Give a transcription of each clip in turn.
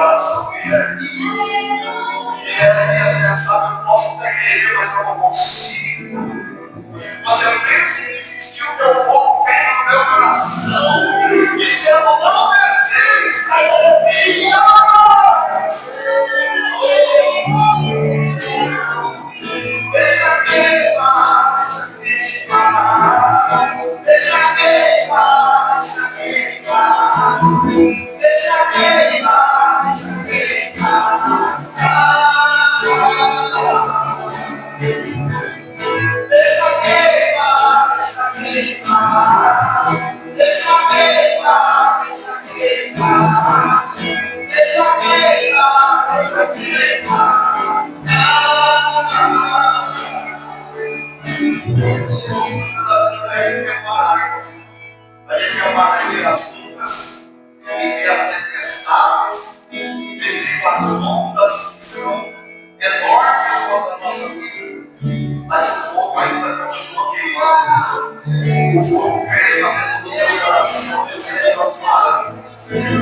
coração. Jeremias pensava, eu posso até querer, mas eu não consigo. Quando eu penso em desistir, o meu foco vem no meu coração, dizendo, não desista, deixa queimar, deixa queimar, deixa queimar, deixa queimar, deixa queimar, deixa queimar, deixa queimar, deixa queimar, deixa queimar, deixa queimar, deixa queimar. Vai viver as lutas, viver as tempestades, viver as ondas que são enormes contra a nossa vida. Mas o fogo ainda continua queimando. O fogo queima dentro do teu coração, dizendo eu claro.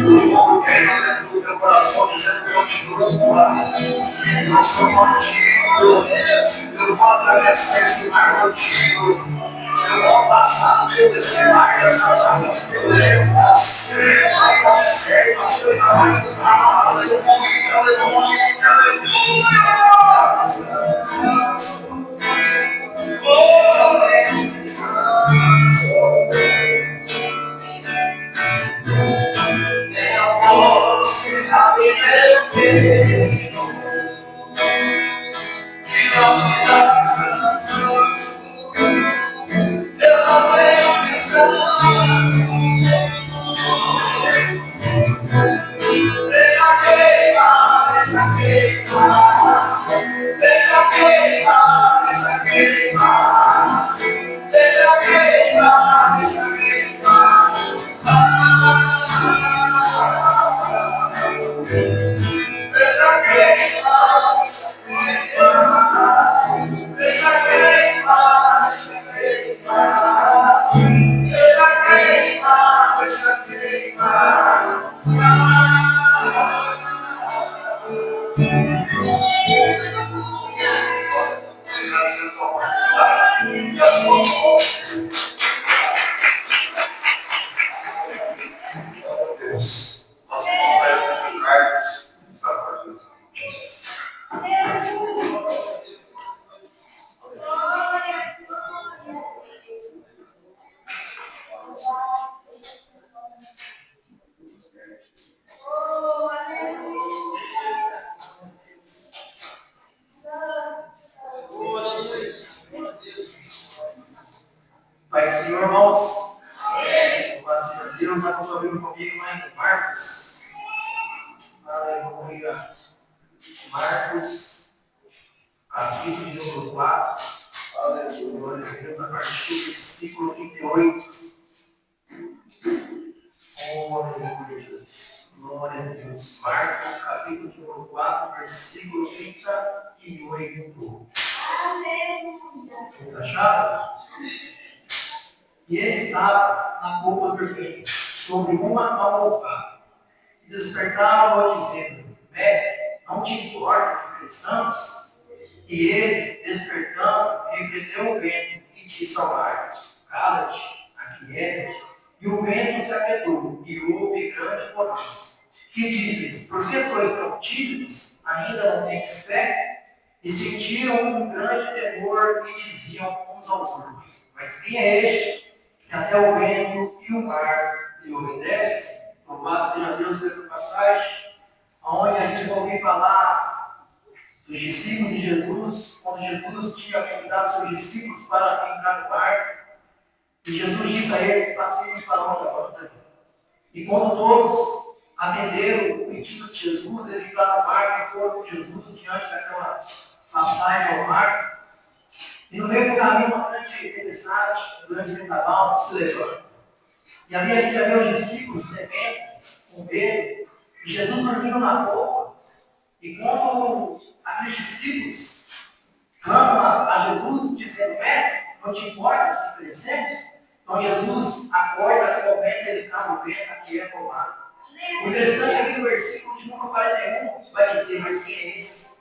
O fogo queima dentro do teu coração, dizendo continua claro. Eu sou contigo. Eu vou atravessar esse mar contigo. Eu vou passar pelo esse mar dessas águas violentas. Mas eu sei que as coisas vão mudar. Aleluia, aleluia, aleluia. Pai do Senhor, irmãos, graças a Deus, está consolando comigo lá em Marcos. Aleluia. Marcos, capítulo de número 4. Aleluia. Glória a Deus, a partir do versículo 38. Oh, aleluia, Jesus. Glória a Deus. Marcos, capítulo de número 4, versículo 38. Vocês acharam? E ele estava na polpa vermelha, sobre uma almofada. E despertaram-o dizendo, mestre, não te importa que pereçamos? E ele, despertando, repreendeu o vento e disse ao mar, cala-te, aquieta-te. E o vento se aquietou, e houve grande bonança. E disse-lhes, por que sois tão tímidos? Ainda não tendes fé? E sentiram um grande temor e diziam uns aos outros, mas quem é este? Que até o vento e o mar lhe obedecem. Louvado seja Deus por essa passagem, onde a gente vai ouvir falar dos discípulos de Jesus, quando Jesus tinha convidado seus discípulos para entrar no barco, e Jesus disse a eles, passemos para outra banda. E quando todos atenderam o pedido de Jesus, eles entraram no barco e foram com Jesus diante daquela passagem ao mar. E no meio do caminho, uma grande tempestade, um grande vendaval se levanta. E ali a gente já vê os discípulos tremendo, com medo, e Jesus dormindo na polpa. E quando aqueles discípulos clamam a Jesus, dizendo, mestre, não te importa se perecemos? Então Jesus acorda no momento, ele está no vento, aqui é o mar. O interessante aqui no versículo de número 41 vai dizer, mas quem é esse?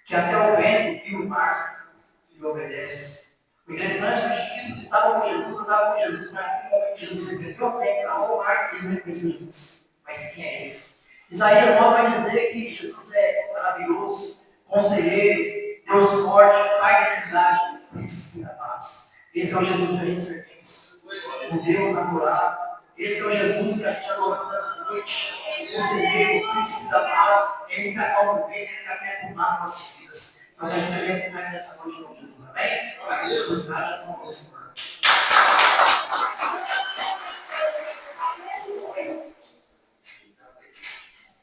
Que até o vento e o mar lhe obedece. O interessante é que os discípulos estavam com Jesus, andavam com Jesus, mas naquele momento Jesus repreendeu o vento, acalmou o mar e eles não reconheciam Jesus. Mas quem é esse? Isaías 9 vai dizer que Jesus é maravilhoso, conselheiro, Deus forte, Pai da eternidade, príncipe da paz. Esse é o Jesus que a gente servimos. O Deus adorado. Esse é o Jesus que a gente adoramos nessa noite. O conselheiro, o príncipe da paz, ele que acalma o vento, ele que quer tomar nossas vidas. Então a gente quer confiar nessa noite com Jesus, amém? Para que Deus nos traga essa noite.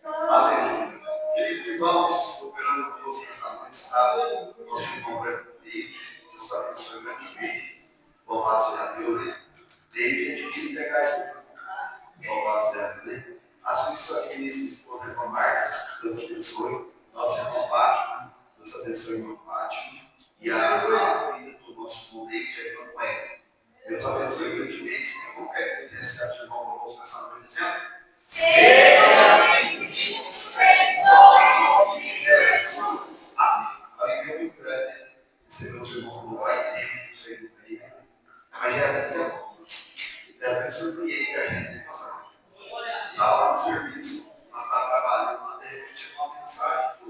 Amém. Queridos irmãos, cooperando conosco nessa noite, nosso irmão Breno David, nos abençoe grandemente. Louvado seja Deus, né? David é difícil pegar isso. Louvado seja Deus, né? Acho isso aqui, minha esposa, irmã Marques, Deus abençoe. Nosso irmão Fátima, Deus abençoe, irmão Fátima. E a filha do nosso irmão David, a irmã Cléia. Deus abençoe grandemente. Eu quero que receba o irmão conosco nessa noite, dizendo. Seja bem-vindo, Senhor de Jesus. Amém. Alegria muito grande receber o seu irmão no vai tempo, não sei do que é. Mas às vezes surpreende a gente, né, pastor? Na hora do serviço, nós estávamos trabalhando lá, de repente, uma mensagem do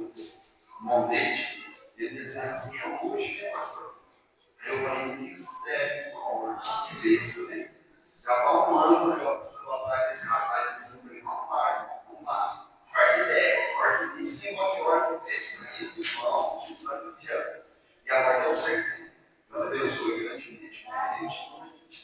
irmão dele, ele dizendo assim: é hoje, pastor. Eu falei: misericórdia, que bênção, né? Já faz um ano que eu estou atrás desse rapaz, dizendo: rapaz, vamos lá, faz ideia, ordem disso, tem uma ordem dele, irmão, isso aqui é. E agora deu certo. Deus abençoe grandemente a gente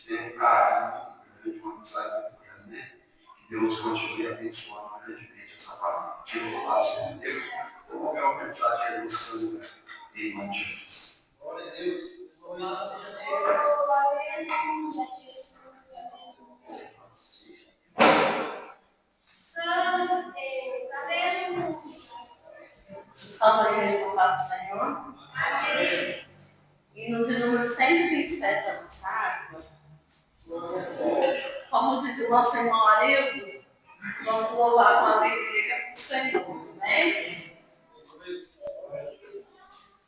tem um carinho muito grande, uma amizade muito grande, né? Que Deus continue abençoando grandemente essa família. Pelo laço de Deus, vamos ver a oportunidade de evolução em nome de Jesus. Glória a Deus. Louvado seja Deus. Salve a louvado Senhor. Amém. E no de número 127 da nossa água, como diz o nosso irmão Arildo, vamos louvar com alegria o Senhor. Amém?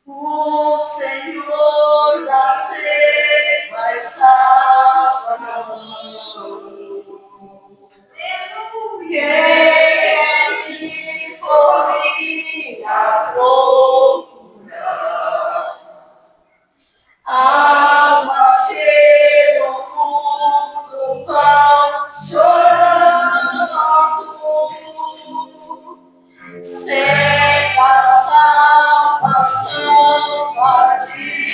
O Senhor da ceifa está chamando. Quem é que corria procura? Almas que no mundo vão chorando, sem a salvação participar.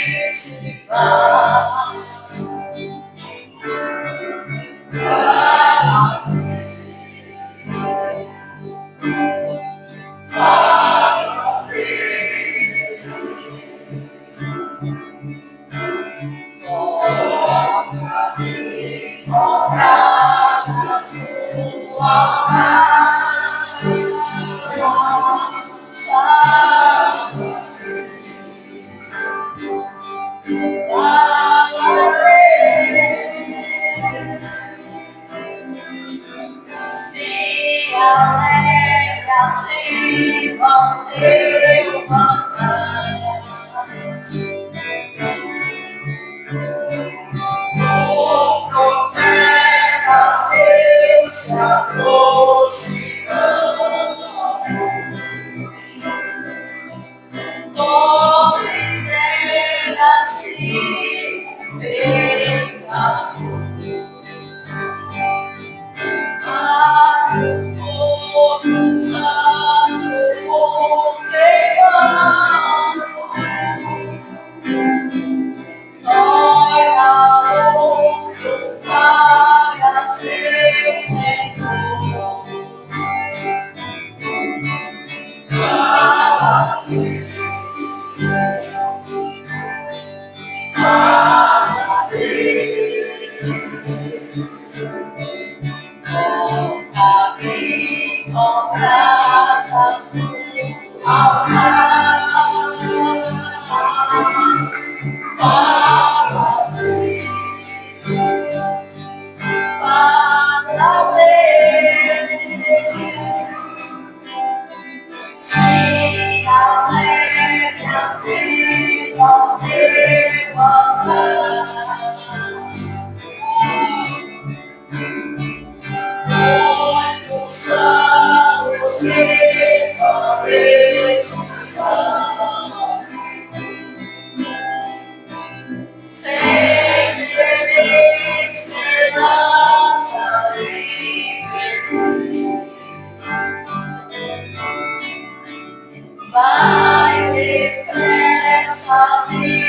vai depressa me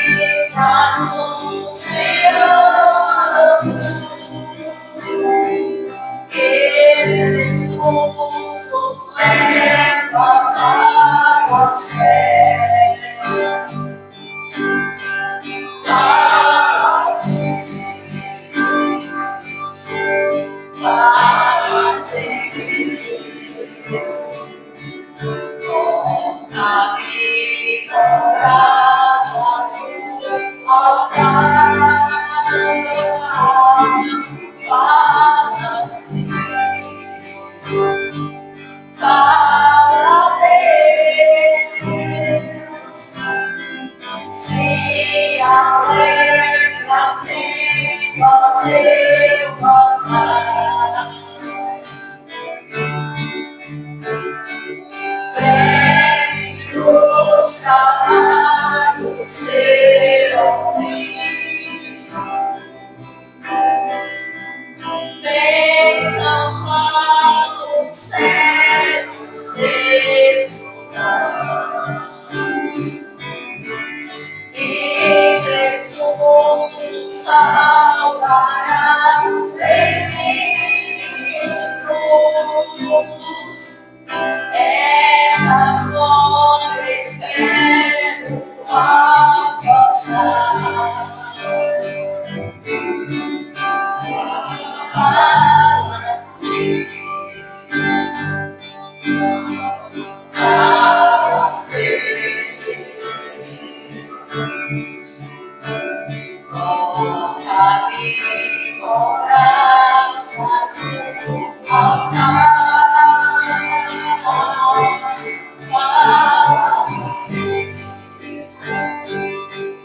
anunciando que Jesus nos leva para o céu. Para se alegra, tem valeu cantar. Prêmios trabalhos serão bênçãos vão ser desfrutar. E Jesus nos salvará redimidos. Essa glória espero alcançar.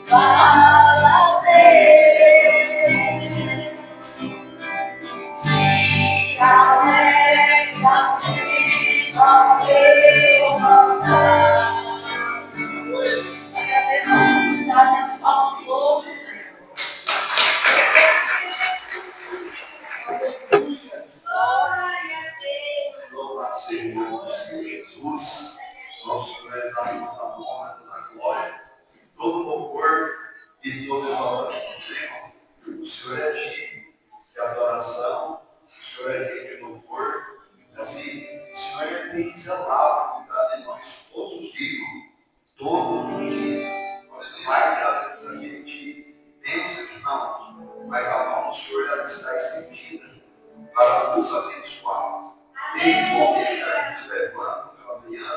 Fala, Deus, se alegra, viva meu cantar. Agradeço a oportunidade das palmas loucas, Senhor. Louvado seja o nome do Senhor Jesus. Nosso Senhor é dado toda a honra, toda a glória, todo o louvor e toda a exaltação. O Senhor é digno de adoração, o Senhor é digno de louvor. Assim, o Senhor tem zelado, cuidado de nós todos os dias, todos os dias. Mas às vezes a gente pensa que não, mas a mão do Senhor ela está estendida para nos abençoar. Desde o momento que a gente se levanta pela manhã,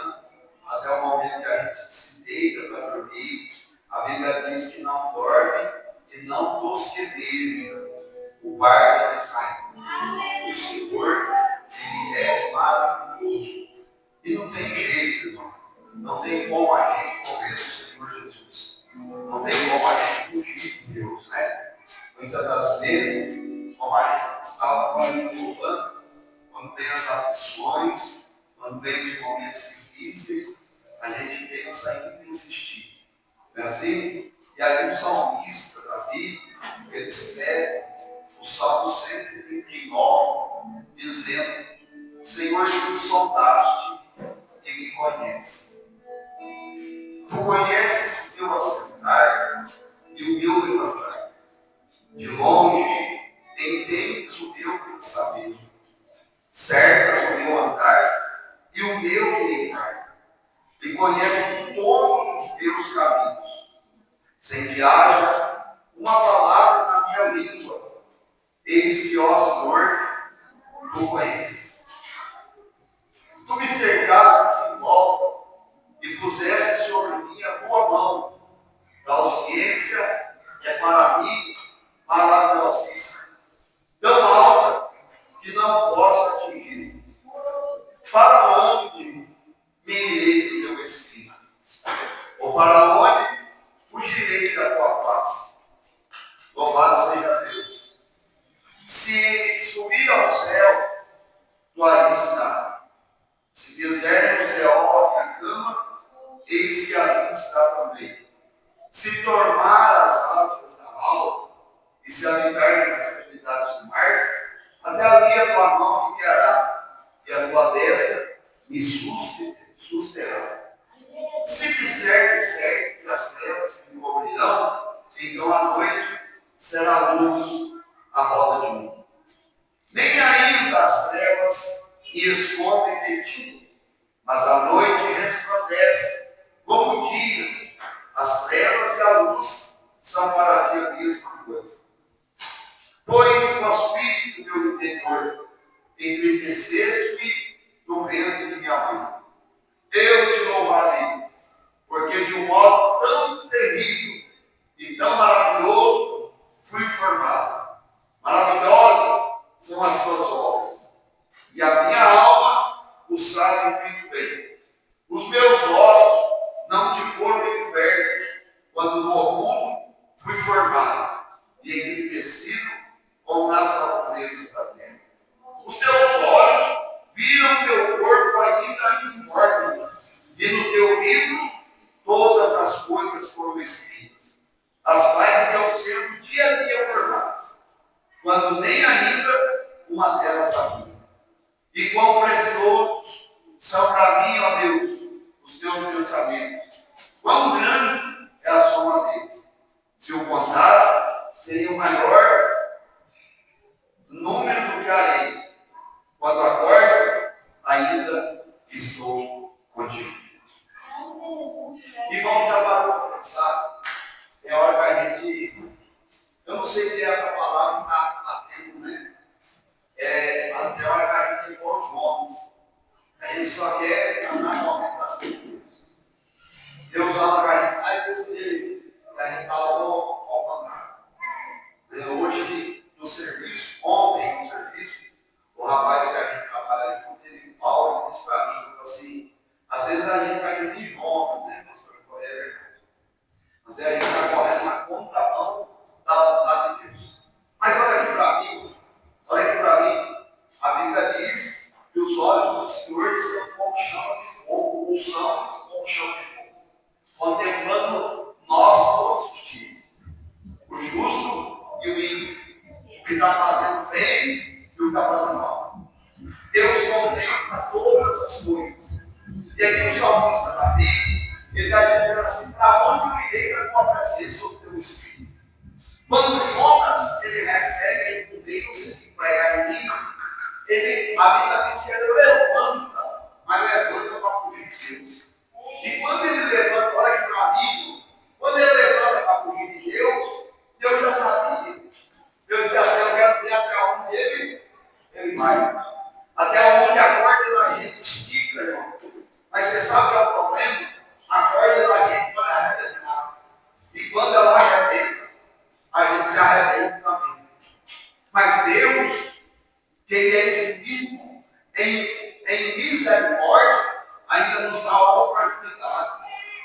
até o momento que a gente se deita para dormir, a Bíblia diz que não dorme e não tosqueneja o guarda de Israel. O Senhor, ele é maravilhoso. E não tem jeito, irmão. Não tem como a gente correr do Senhor Jesus. Não tem como a gente fugir de Deus, né? Muitas das vezes, como a gente estava louvando, quando tem as aflições, quando tem os momentos difíceis, a gente pensa em insistir. Não é assim? E aí o salmista, Davi, ele escreve o Salmo 139, dizendo: Senhor, tu me sondaste e me conheces. Tu conheces o meu assentar e o meu levantar. De longe entendes o meu pensamento, cercas o meu andar e o meu deitar, e conheces todos os meus caminhos, sem que haja uma palavra na minha língua. Eis que, ó Senhor, tu conheces. Tu me cercaste em volta e puseste sobre mim a tua mão. Tal ciência é para mim maravilhosíssima, tão alta que não posso atingir. Para onde me irei do teu espírito? Ou para onde fugirei da tua face? Louvado seja Deus. Se subir ao céu, tu ali está. Se fizer no céu a minha cama, eis que ali está também. Se tornar as asas da alma e se habitar nas extremidades do mar, até ali a tua mão me guiará e a tua destra me susterá. livro todas as coisas foram escritas, as quais iam sendo dia a dia formadas, quando nem ainda uma delas havia. E quão preciosos são para mim, ó Deus, os teus pensamentos. Quão grande é a soma deles. Se eu contasse, seria o maior número do que a areia. Quando acordo, ainda estou contigo. E vamos já parou para pensar. É hora que a gente. Eu não sei se essa palavra está batendo, né? Até a hora que a gente igual os homens. A gente só quer andar correndo das coisas. Deus fala para a gente mais desse jeito. E a gente fala ao contrário. Hoje, no serviço, ontem no serviço, o rapaz que a gente trabalha junto, ele, Paulo, disse para mim, assim, às vezes a gente está aqui de juntos, né, pastor? É verdade. Mas a gente está correndo na contramão da vontade de Deus. Mas olha aqui para mim, a Bíblia diz que os olhos do Senhor são como chama de fogo, ou são como chama de fogo, contemplando nós todos os dias, o justo e o ímpio, o que está fazendo bem e o que está fazendo mal. Deus contempla todas as coisas. E aqui o salmista Davi, ele está dizendo assim: para onde eu irei da tua presença, o teu Espírito? Quando Jonas ele recebe, ele convence de pregar em mim, a Bíblia diz que ele levanta, mas levanta para fugir de Deus. E quando ele levanta, olha aqui para mim, quando ele levanta para fugir de Deus, Deus já sabia. Eu disse assim: eu quero ver até onde ele vai. Até onde a corda da gente estica, irmão. Mas você sabe qual é o problema? A corda da gente pode arrebentar. E quando ela arrebenta, a gente se arrebenta também. Mas Deus, que é infinito em misericórdia, ainda nos dá a oportunidade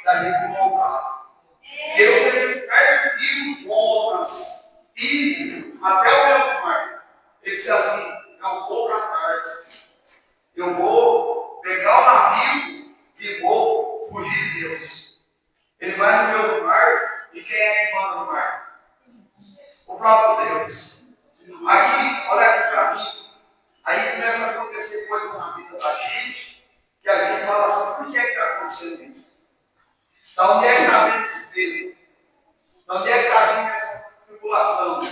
da gente voltar. Deus, ele permitiu Jonas ir até o meu mar. Ele disse assim: eu vou para Tarsis, eu vou pegar o navio e vou fugir de Deus. Ele vai no meu mar, e quem é que manda no mar? O próprio Deus. Aí, olha aqui para mim, aí começa a acontecer coisas na vida da gente, que a gente fala assim: por que está acontecendo isso? Da onde é que está vindo esse medo? Da onde é que está vindo essa tribulação?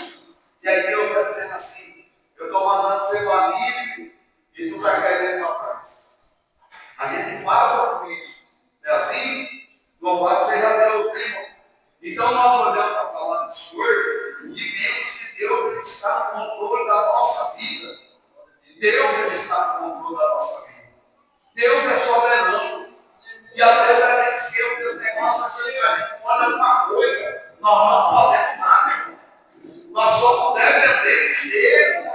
E aí Deus está dizendo assim: eu estou mandando ser livre e tu está querendo para trás. A gente passa por isso. Não é assim? Louvado seja Deus, né, irmão? Então nós olhamos para a palavra do Senhor e vemos que Deus ele está no controle da nossa vida. Deus ele está no controle da nossa vida. Deus é soberano. E às vezes a gente esquece desse negócio aqui, cara. Olha uma coisa, nós não podemos nada, irmão. Nós só depender dele.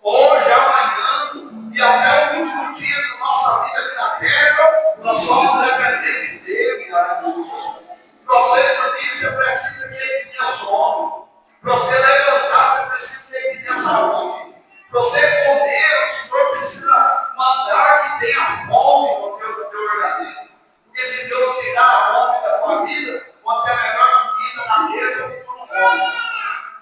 Hoje, amanhã e até o último dia da nossa vida aqui na terra, nós somos dependentes dele, aleluia. Para você dormir, você precisa que ele tenha sono. Para você levantar, você precisa que ele tenha saúde. Para você comer, o Senhor precisa mandar que tenha fome no teu organismo. Porque se Deus tirar a fome da tua vida, pode ter a melhor comida na mesa, tu não come.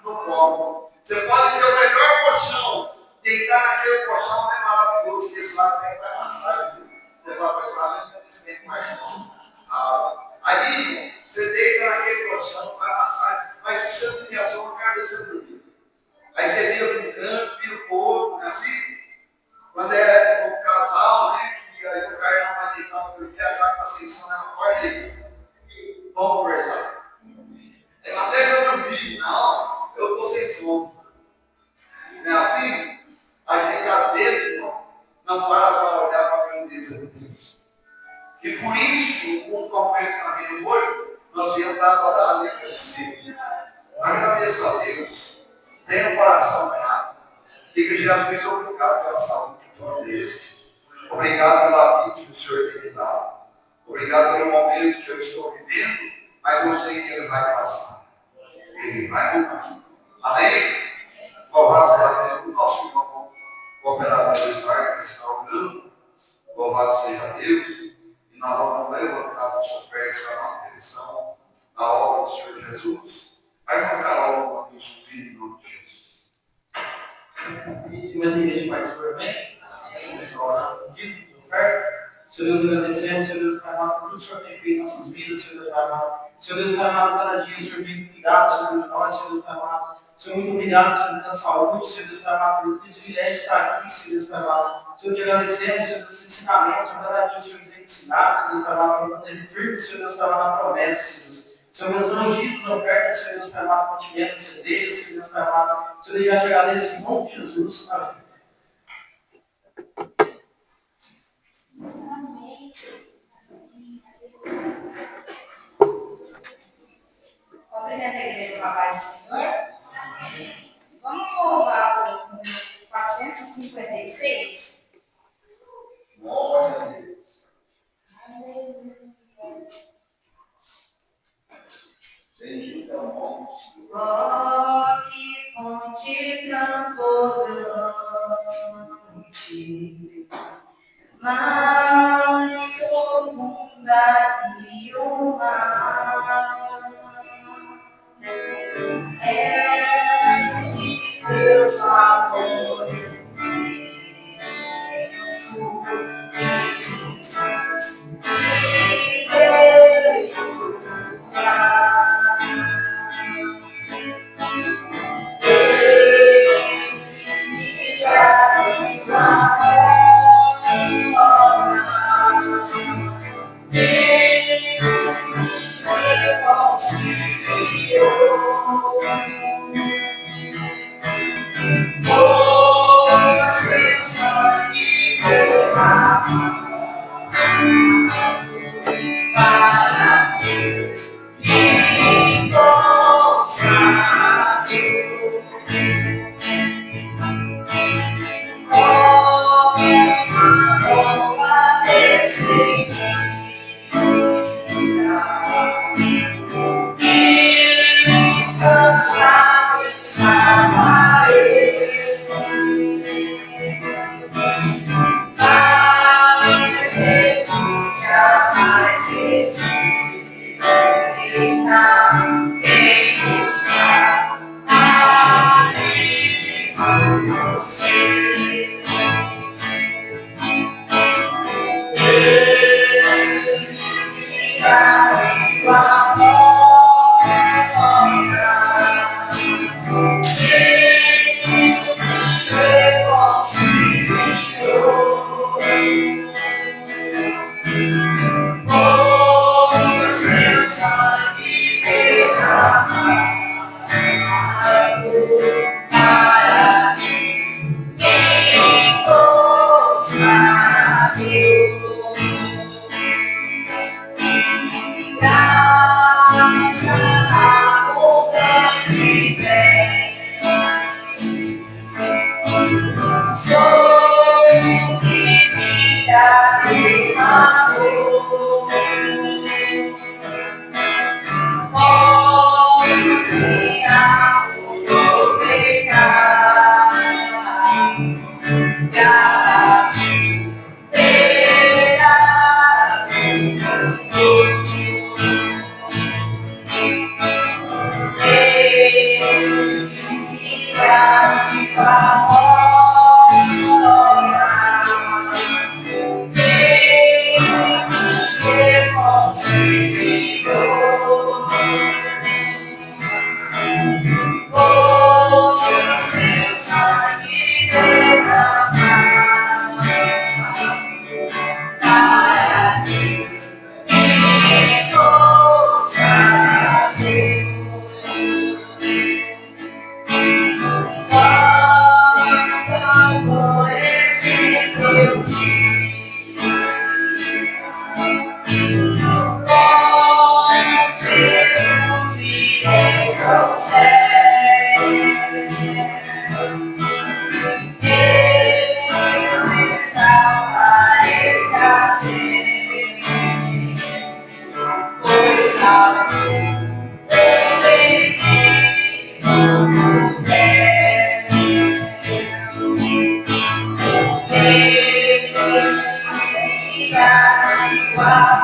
Não come. Você pode ter o melhor colchão. Deitar naquele colchão é maravilhoso, que esse lado tem para massagem. Você vai pensar, mas esse tem mais não. Aí, você deita naquele colchão, faz massagem, mas se você não tiver sono, cara, você dormir. Aí você vira para um canto, vira para o outro, não é assim? Quando é o casal, né? E aí o cara não vai deitar para dormir, a cara está sem sono, ela acorda aí. Vamos conversar. Ela deixa eu dormir. Não, eu estou sem sono. Não é assim? A gente às vezes não para olhar para a grandeza de Deus. E por isso, como conversamento hoje, nós viemos para adorar e agradecer. Agradeça a Deus. Tenha um coração grato. Diga: Jesus, obrigado pela saúde que tu me deste. Obrigado pela vida que o Senhor tem me dado. Obrigado pelo momento que eu estou vivendo, mas eu sei que ele vai passar. Ele vai mudar. Amém? Louvado seja Deus. O nosso irmão cooperador de Eduardo que está orando. Louvado seja Deus. E na hora de levantar a sua oferta para manutenção da obra do Senhor Jesus, vai marcar algo para Deus subir em nome de Jesus. E uma igreja participa bem, começou a orar com dízimo de oferta. Senhor Deus, agradecemos, Senhor Deus, Pai amado, por tudo que o Senhor tem feito em nossas vidas, Senhor Deus, Pai amado. Senhor Deus, Pai amado, cada dia o Senhor vem cuidado, Senhor Deus, de nós, Senhor Deus, Pai amado. Senhor, muito obrigado, Senhor, pela saúde, Senhor Deus, Pai amado, pelo privilégio de estar aqui, Senhor Deus, Pai amado. Senhor, te agradecemos, Senhor, pelos ensinamentos, Senhor, cada dia o Senhor vem ensinar, Senhor Deus, Pai amado, para poder firme, Senhor Deus, Pai amado, promessas, Senhor Deus. Senhor, meus ungidos, ofertas, Senhor Deus, Pai amado, mantimentos, cedeiros, Senhor Deus, Pai amado. Senhor, eu já te agradeço em nome de Jesus. Amém. Cumprimento a igreja com a paz do Senhor. Vamos louvar o número 456. Glória a Deus. Bendito é o nome do Senhor. Oh, que fonte transbordante, mais profunda que o mar. É de Deus amor imenso e Jesus que veio dar. Ele abriu a porta, ele me auxiliou. Por seu sangue derramado para Deus me consagrou. Uma boa descendida e cansado estava eu. Mas Jesus jamais vem buscar anima você. Ele abriu a porta, ele me reconciliou. Por seu sangue derramado para Deus me consagrou. Graça abundante sou que me já derramou. Onde há o pecado, graças terá ele abriu a porta, ele me reconciliou. Por seu sangue derramado para Deus me consagrou. Quando aborreceu dia, com Jesus irei ao céu. Ele salvarei pra sempre, pois amor ele não quer. Ele abriu a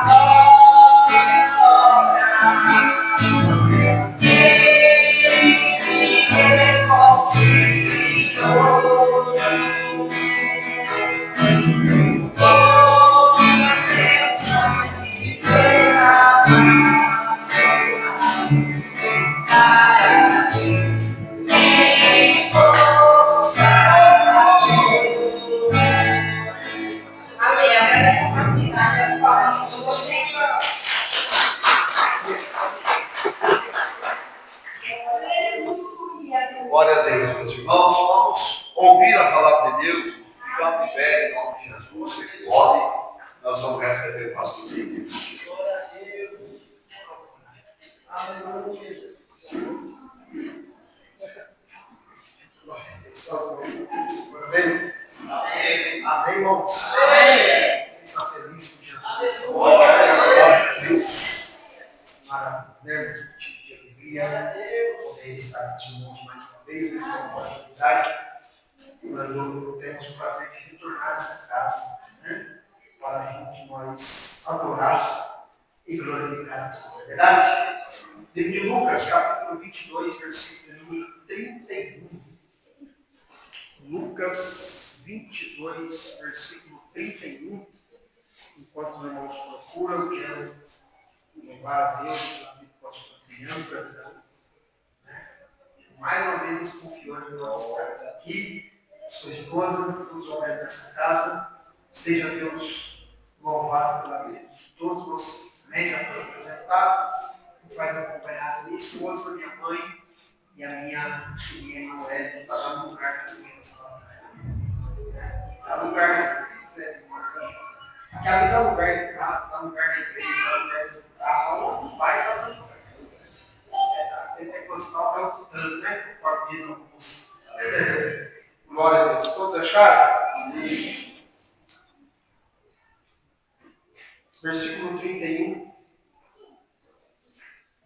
alegria poder estar juntos mais uma vez nessa oportunidade, quando temos o prazer de retornar a essa casa, né? Para juntos nós adorar e glorificar a Deus. É verdade? Livro de Lucas, capítulo 22, versículo número 31. Lucas 22, versículo 31. Enquanto os irmãos procuram, eu quero louvar a Deus pela vida do pastor Bianca, né? Mais uma vez confiou em nós estarmos aqui, sua esposa, todos os homens dessa casa. Seja Deus louvado pela vida de todos vocês. Amém? Já foi apresentado, me faz acompanhar minha esposa, minha mãe e a minha filha Noé, que está lá no lugar das crianças lá. Está no lugar do aqui dá lugar de casa, dá lugar na igreja, dá lugar no carro, não vai dar lugar. A pentecostal é o tanto, né? Conforme diz alguns. Glória a Deus. Todos acharam? Amém. Versículo 31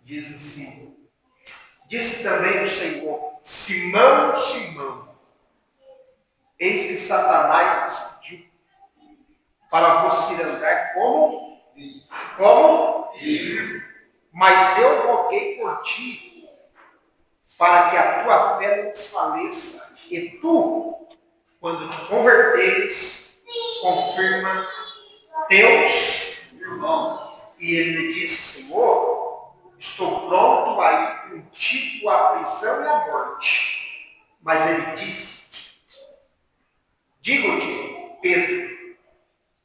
diz assim: Disse também o Senhor: Simão, Simão, eis que Satanás vos pediu para vos cirangar como? Mas eu roguei por ti, para que a tua fé não desfaleça, e tu, quando te converteres, confirma teus irmãos. E ele me disse: Senhor, estou pronto a ir contigo à prisão e à morte. Mas ele disse: Digo-te, Pedro,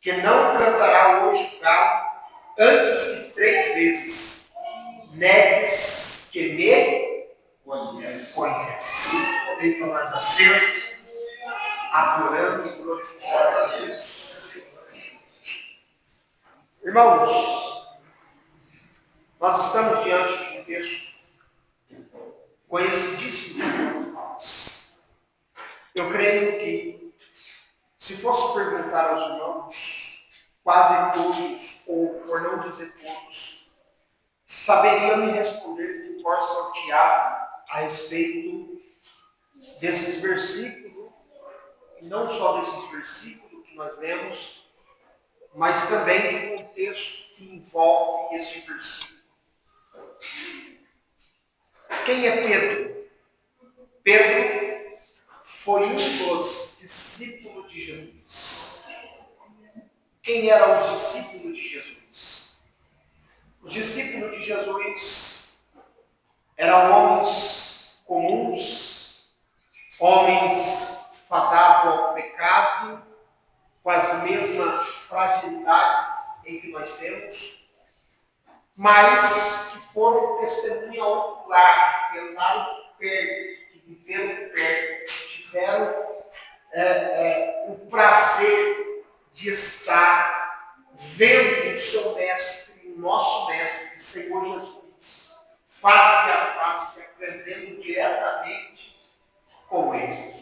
que não cantará hoje o galo antes que 3 vezes negues que me conheces. Então nós nascemos adorando e glorificando a Deus. Irmãos, nós estamos diante de um texto conhecidíssimo de todos nós. Eu creio que, se fosse perguntar aos irmãos, quase todos, ou por não dizer todos, saberiam me responder de cor salteado a respeito desses versículos, e não só desses versículos que nós lemos, mas também do contexto que envolve este versículo. Quem é Pedro? Pedro foi um dos discípulos de Jesus. Quem eram os discípulos de Jesus? Os discípulos de Jesus eram homens comuns, homens fadados ao pecado, com as mesmas fragilidades em que nós temos, mas que foram testemunha ocular, que andaram perto, que viveram perto, que tiveram o prazer de estar vendo o seu mestre, o nosso mestre, o Senhor Jesus, face a face, aprendendo diretamente com ele.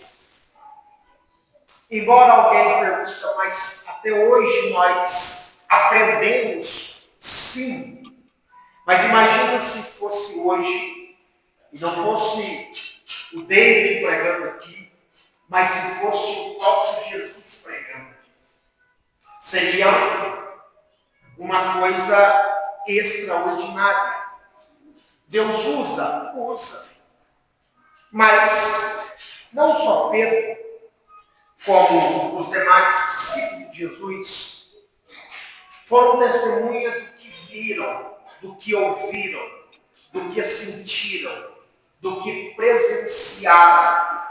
Embora alguém pergunte, mas até hoje nós aprendemos, sim. Mas imagina se fosse hoje, e não fosse o David pregando aqui, mas se fosse o próprio Jesus pregando. Seria uma coisa extraordinária. Deus usa. Mas não só Pedro, como os demais discípulos de Jesus, foram testemunha do que viram, do que ouviram, do que sentiram, do que presenciaram.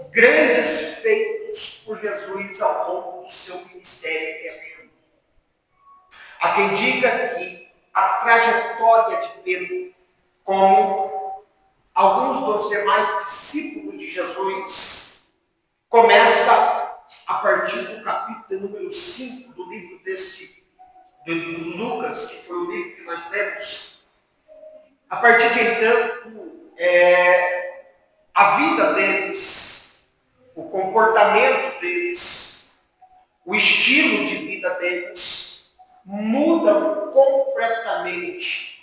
Grandes feitos por Jesus ao longo do seu ministério terreno. Há quem diga que a trajetória de Pedro, como alguns dos demais discípulos de Jesus, começa a partir do capítulo número 5 do livro de Lucas, que foi o livro que nós temos. A partir de então, a vida deles, o comportamento deles, o estilo de vida deles mudam completamente.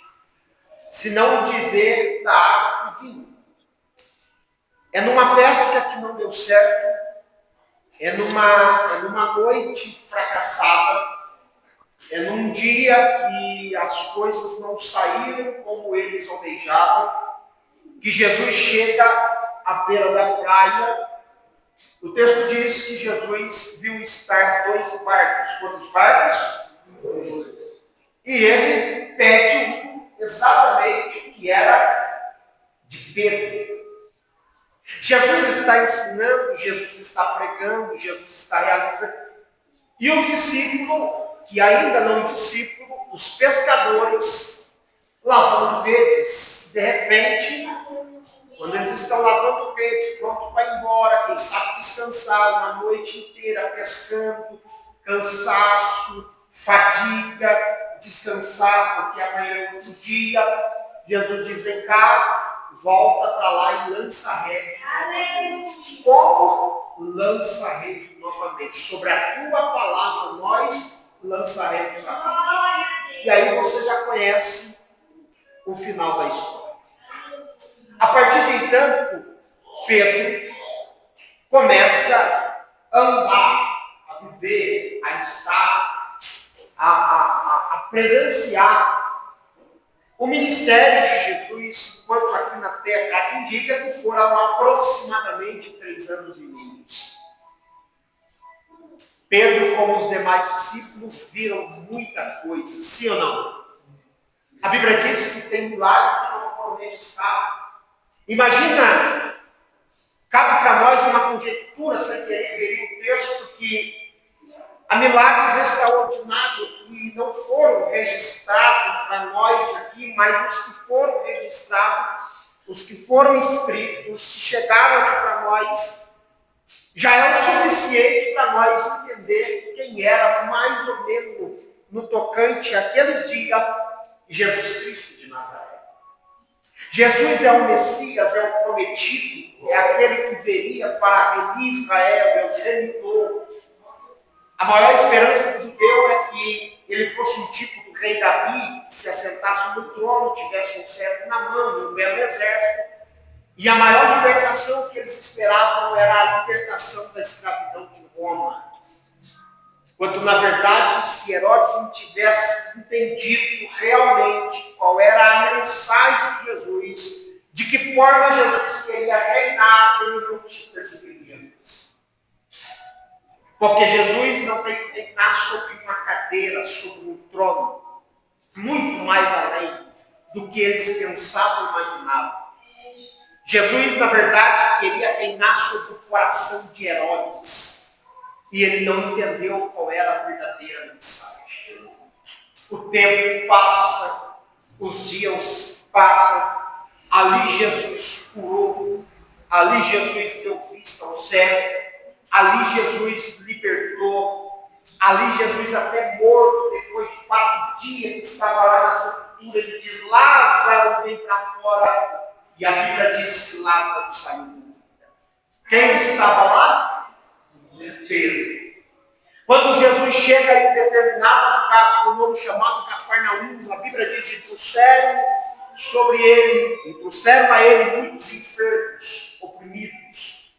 se não dizer da água do vinho. É numa pesca que não deu certo, é numa noite fracassada, é num dia que as coisas não saíram como eles almejavam, que Jesus chega à beira da praia. O texto diz que Jesus viu estar 2 barcos. Quantos barcos? E ele pede exatamente o que era de Pedro. Jesus está ensinando, Jesus está pregando, Jesus está realizando. E os discípulos, que ainda não discípulos, os pescadores, lavando redes. De repente, quando eles estão lavando rede, pronto para ir embora, quem sabe descansar uma noite inteira pescando, cansaço, fadiga, descansar, porque amanhã é outro dia. Jesus diz: vem cá, volta para lá e lança a rede novamente. Como lança a rede novamente? Sobre a tua palavra nós lançaremos a rede. E aí você já conhece o final da história. A partir de então, Pedro começa a andar, a viver, a estar, a presenciar o ministério de Jesus enquanto aqui na terra. Indica que foram aproximadamente 3 anos e meio. Pedro, como os demais discípulos, viram muita coisa, sim ou não? A Bíblia diz que tem milagres que não foram registrados. Imagina, cabe para nós uma conjectura, sem querer ver o texto, que há milagres extraordinários que não foram registrados para nós aqui, mas os que foram registrados, os que foram escritos, os que chegaram aqui para nós, já é o suficiente para nós entender quem era mais ou menos no tocante àqueles dias Jesus Cristo de Nazaré. Jesus é o Messias, é o prometido, é aquele que veria para remir Israel, é o remidor. A maior esperança do judeu é que ele fosse um tipo do rei Davi, que se assentasse no trono, tivesse um cetro na mão, um belo exército. E a maior libertação que eles esperavam era a libertação da escravidão de Roma. Quando, na verdade, se Herodes tivesse entendido realmente qual era a mensagem de Jesus, de que forma Jesus queria reinar, ele não tinha percebido Jesus. Porque Jesus não veio reinar sobre uma cadeira, sobre um trono, muito mais além do que eles pensavam e imaginavam. Jesus, na verdade, queria reinar sobre o coração de Herodes. E ele não entendeu qual era a verdadeira mensagem. O tempo passa, os dias passam, ali Jesus curou, ali Jesus deu vista ao céu, ali Jesus libertou, ali Jesus até morto, depois de 4 dias, que estava lá na sepultura, ele diz: Lázaro, vem para fora. E a Bíblia diz que Lázaro saiu da vida. Quem estava lá? Pedro. Quando Jesus chega em determinado lugar, por nome chamado Cafarnaum, a Bíblia diz que trouxeram sobre ele, e trouxeram a ele muitos enfermos, oprimidos,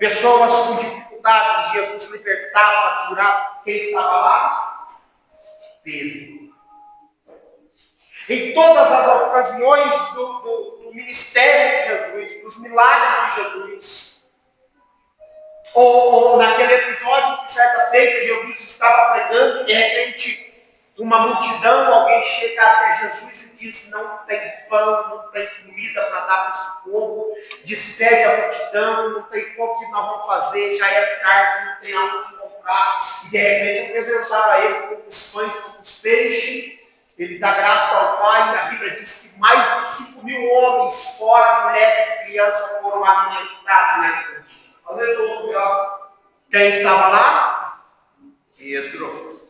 pessoas com dificuldades. Jesus libertava, curava. Quem estava lá? Pedro. Em todas as ocasiões do ministério de Jesus, dos milagres de Jesus, ou naquele episódio que certa feita Jesus estava pregando, e de repente uma multidão, alguém chega até Jesus e diz: não tem pão, não tem comida para dar para esse povo, despede a multidão, não tem o que nós vamos fazer, já é tarde, não tem aonde comprar, e de repente apresentava a ele poucos pães, poucos peixes. Ele dá graça ao Pai, e a Bíblia diz que mais de 5.000 homens, fora mulheres e crianças, foram alimentados naquele dia. Aleluia! Quem estava lá? Pedro.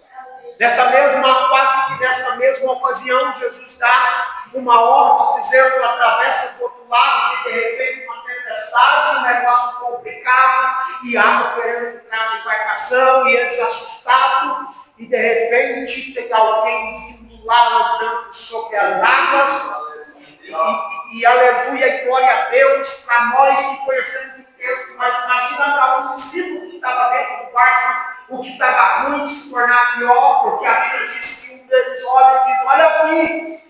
Quase que nesta mesma ocasião, Jesus dá uma ordem dizendo: atravessa do outro lado, e de repente uma tempestade, um negócio complicado, e água querendo entrar na embarcação, e eles assustados, e de repente tem alguém vindo lá andando sobre as águas, e aleluia, e glória a Deus, para nós que conhecemos o texto, mas imagina para os discípulos que estavam dentro do barco, o que estava ruim se tornar pior, porque a Bíblia diz que um deles olha e diz, olha aqui,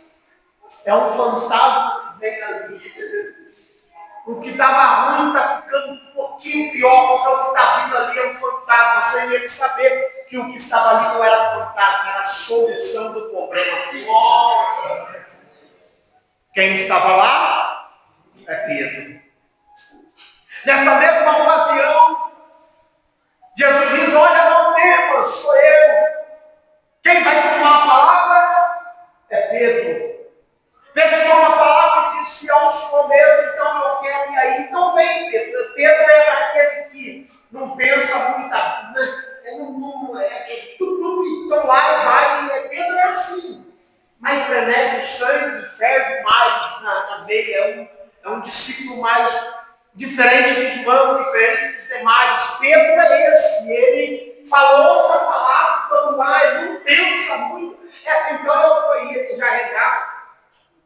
é um fantasma que vem ali. O que estava ruim está ficando um pouquinho pior, porque o que está vindo ali é um fantasma, sem ele saber que o que estava ali não era fantasma, era a solução do problema. Quem estava lá é Pedro. Nesta mesma ocasião, Jesus diz, olha, não temas, sou eu. Quem vai tomar a palavra é Pedro. Pedro toma a palavra e diz, se é o Senhor mesmo, então eu quero ir aí. Então vem, Pedro. Pedro é aquele que não pensa muito, então lá e vai. Pedro é assim, mais frenético, o sangue ferve mais na veia. É um discípulo mais diferente de João, diferente dos demais. Pedro é esse, ele falou para falar, vamos lá, ele não pensa muito. Então ele já regaça,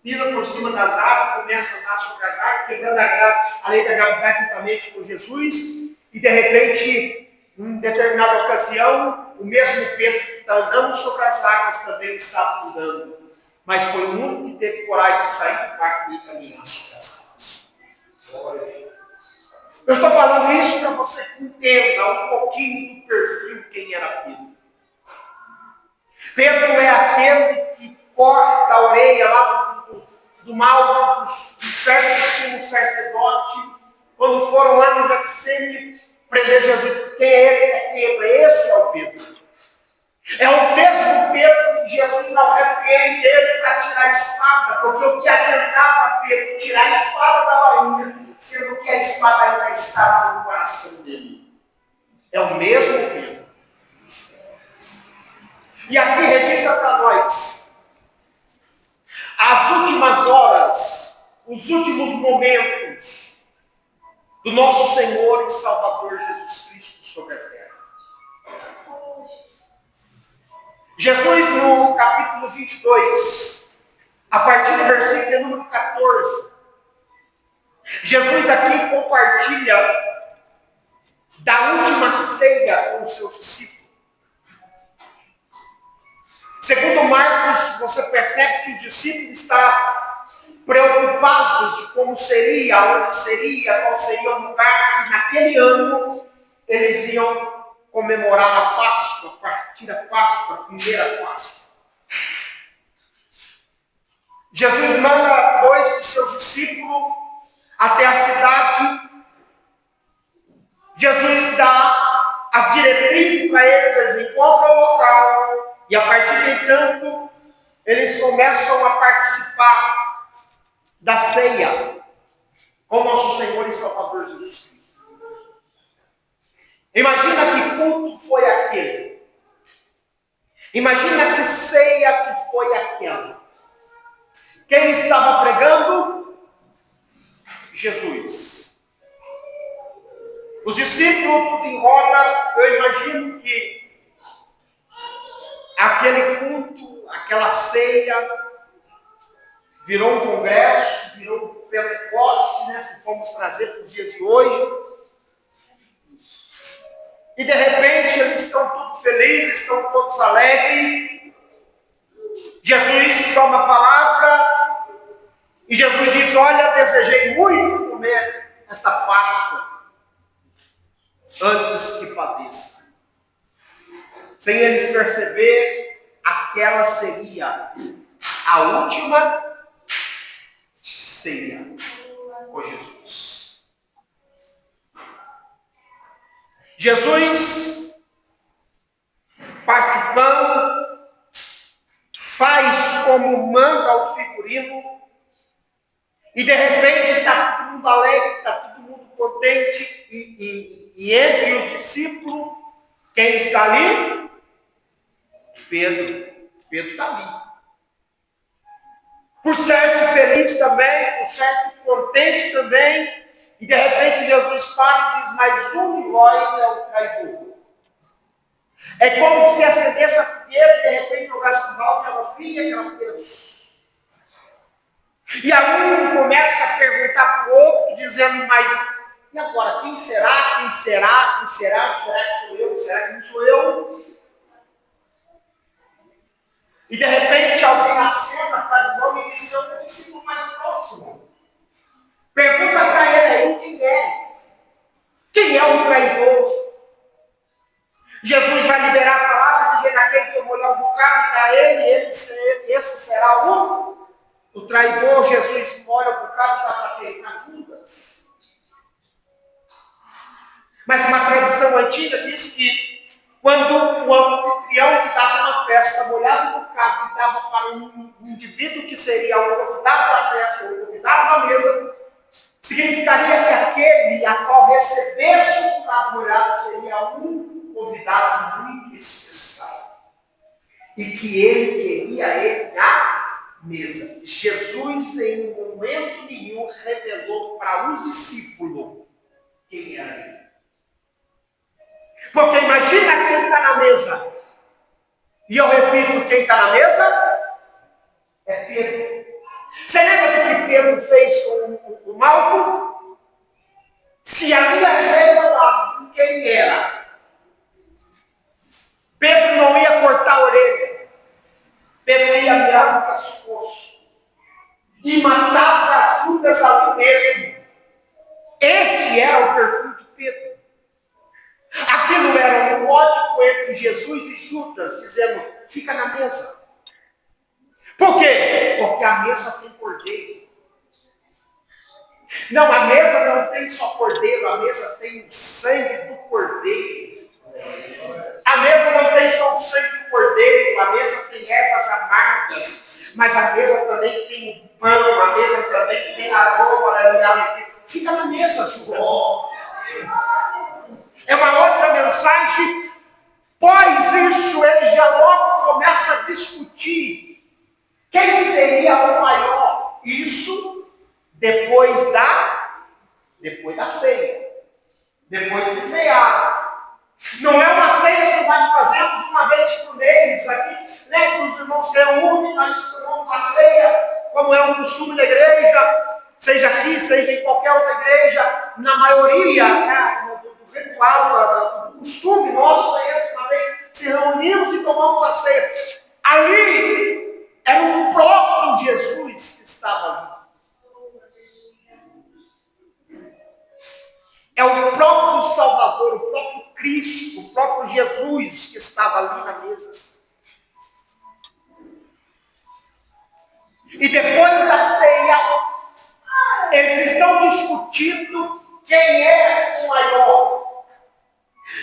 pisa por cima das águas, começa a andar sobre as águas, quebrando a lei da gravidade juntamente com Jesus, e de repente, em determinada ocasião, o mesmo Pedro que está andando sobre as águas também está afundando. Mas foi o único que teve coragem de sair do barco e caminhar sobre as águas. Eu estou falando isso para você que entenda um pouquinho do perfil de quem era Pedro. Pedro é aquele que corta a orelha lá do mal, do certo sumo sacerdote, quando foram lá no Getsemane prender Jesus. Quem é ele? É Pedro. Esse é o Pedro. É o mesmo Pedro que Jesus não repreende ele para tirar a espada, porque o que adiantava Pedro tirar a espada da bainha, sendo que a espada ainda estava no coração dele. É o mesmo Pedro. E aqui registra para nós as últimas horas, os últimos momentos do nosso Senhor e Salvador Jesus Cristo sobre a terra. Jesus, no capítulo 22, a partir do versículo número 14, Jesus aqui compartilha da última ceia com os seus discípulos. Segundo Marcos, você percebe que os discípulos estão preocupados de como seria, onde seria, qual seria o lugar que naquele ano eles iam comemorar a Páscoa, partir a Páscoa, a primeira Páscoa. Jesus manda 2 dos seus discípulos até a cidade. Jesus dá as diretrizes para eles encontram o local, e a partir de então, eles começam a participar da ceia com nosso Senhor e Salvador Jesus Cristo. Imagina que culto foi aquele. Imagina que ceia que foi aquela. Quem estava pregando? Jesus. Os discípulos tudo em roda. Eu imagino que aquele culto, aquela ceia, virou um congresso, virou um Pentecoste, né? Se formos trazer para os dias de hoje. E de repente eles estão todos felizes, estão todos alegres. Jesus toma a palavra e Jesus diz, olha, desejei muito comer esta Páscoa antes que padeça. Sem eles perceber, aquela seria a última ceia com Jesus. Jesus parte o pão, faz como manda o figurino, e de repente está todo mundo alegre, está todo mundo contente, e entre os discípulos, quem está ali? Pedro. Pedro está ali. Por certo feliz também, por certo contente também, e de repente Jesus para e diz, mas um de vós é o traidor. É como se acendesse a fogueira e de repente jogasse o balde, ela fria, aquela fogueira. E a um começa a perguntar para o outro, dizendo, mas e agora, quem será? Quem será? Quem será? Será que sou eu? Será que não sou eu? E de repente alguém acena para o nome e diz, eu sou o discípulo mais próximo. Pergunta para ele aí quem é. Quem é o traidor? Jesus vai liberar a palavra dizendo, aquele que eu vou dar um bocado a ele, esse será o traidor. Jesus molha o bocado e dá para quem? Para Judas. Mas uma tradição antiga diz que quando o anfitrião que dava uma festa molhava o bocado e dava para um indivíduo que seria o convidado da festa, ou o convidado da mesa, significaria que aquele a qual recebesse o bocado molhado seria um convidado muito especial. E que ele queria ele à mesa. Jesus, em momento nenhum, revelou para os discípulos quem era ele. Porque imagina quem está na mesa. E eu repito, quem está na mesa é Pedro. Você lembra do que Pedro fez com o Malco? Se havia revelado quem era, Pedro não ia cortar a orelha. Pedro ia virar no pescoço. E matava Judas ali mesmo. Este era o perfil de Pedro. Aquilo era um código entre Jesus e Judas, dizendo, fica na mesa. Por quê? Porque a mesa tem cordeiro. Não, a mesa não tem só cordeiro, a mesa tem o sangue do cordeiro. A mesa não tem só o sangue do cordeiro, a mesa tem ervas amargas, mas a mesa também tem o pão, a mesa também tem aroma, alegria. Fica na mesa, João. É uma outra mensagem. Após isso, ele já logo começa a discutir quem seria o maior. Isso depois da ceia. Depois de cear. Não é uma ceia que nós fazemos uma vez por mês aqui, né? Que os irmãos reúnem, nós tomamos a ceia, como é o costume da igreja, seja aqui, seja em qualquer outra igreja, na maioria, né, do ritual, do costume nosso é esse também, se reunimos e tomamos a ceia. Ali era o próprio Jesus que estava ali. É o próprio Salvador, o próprio Cristo, o próprio Jesus que estava ali na mesa. E depois da ceia, eles estão discutindo quem é o maior.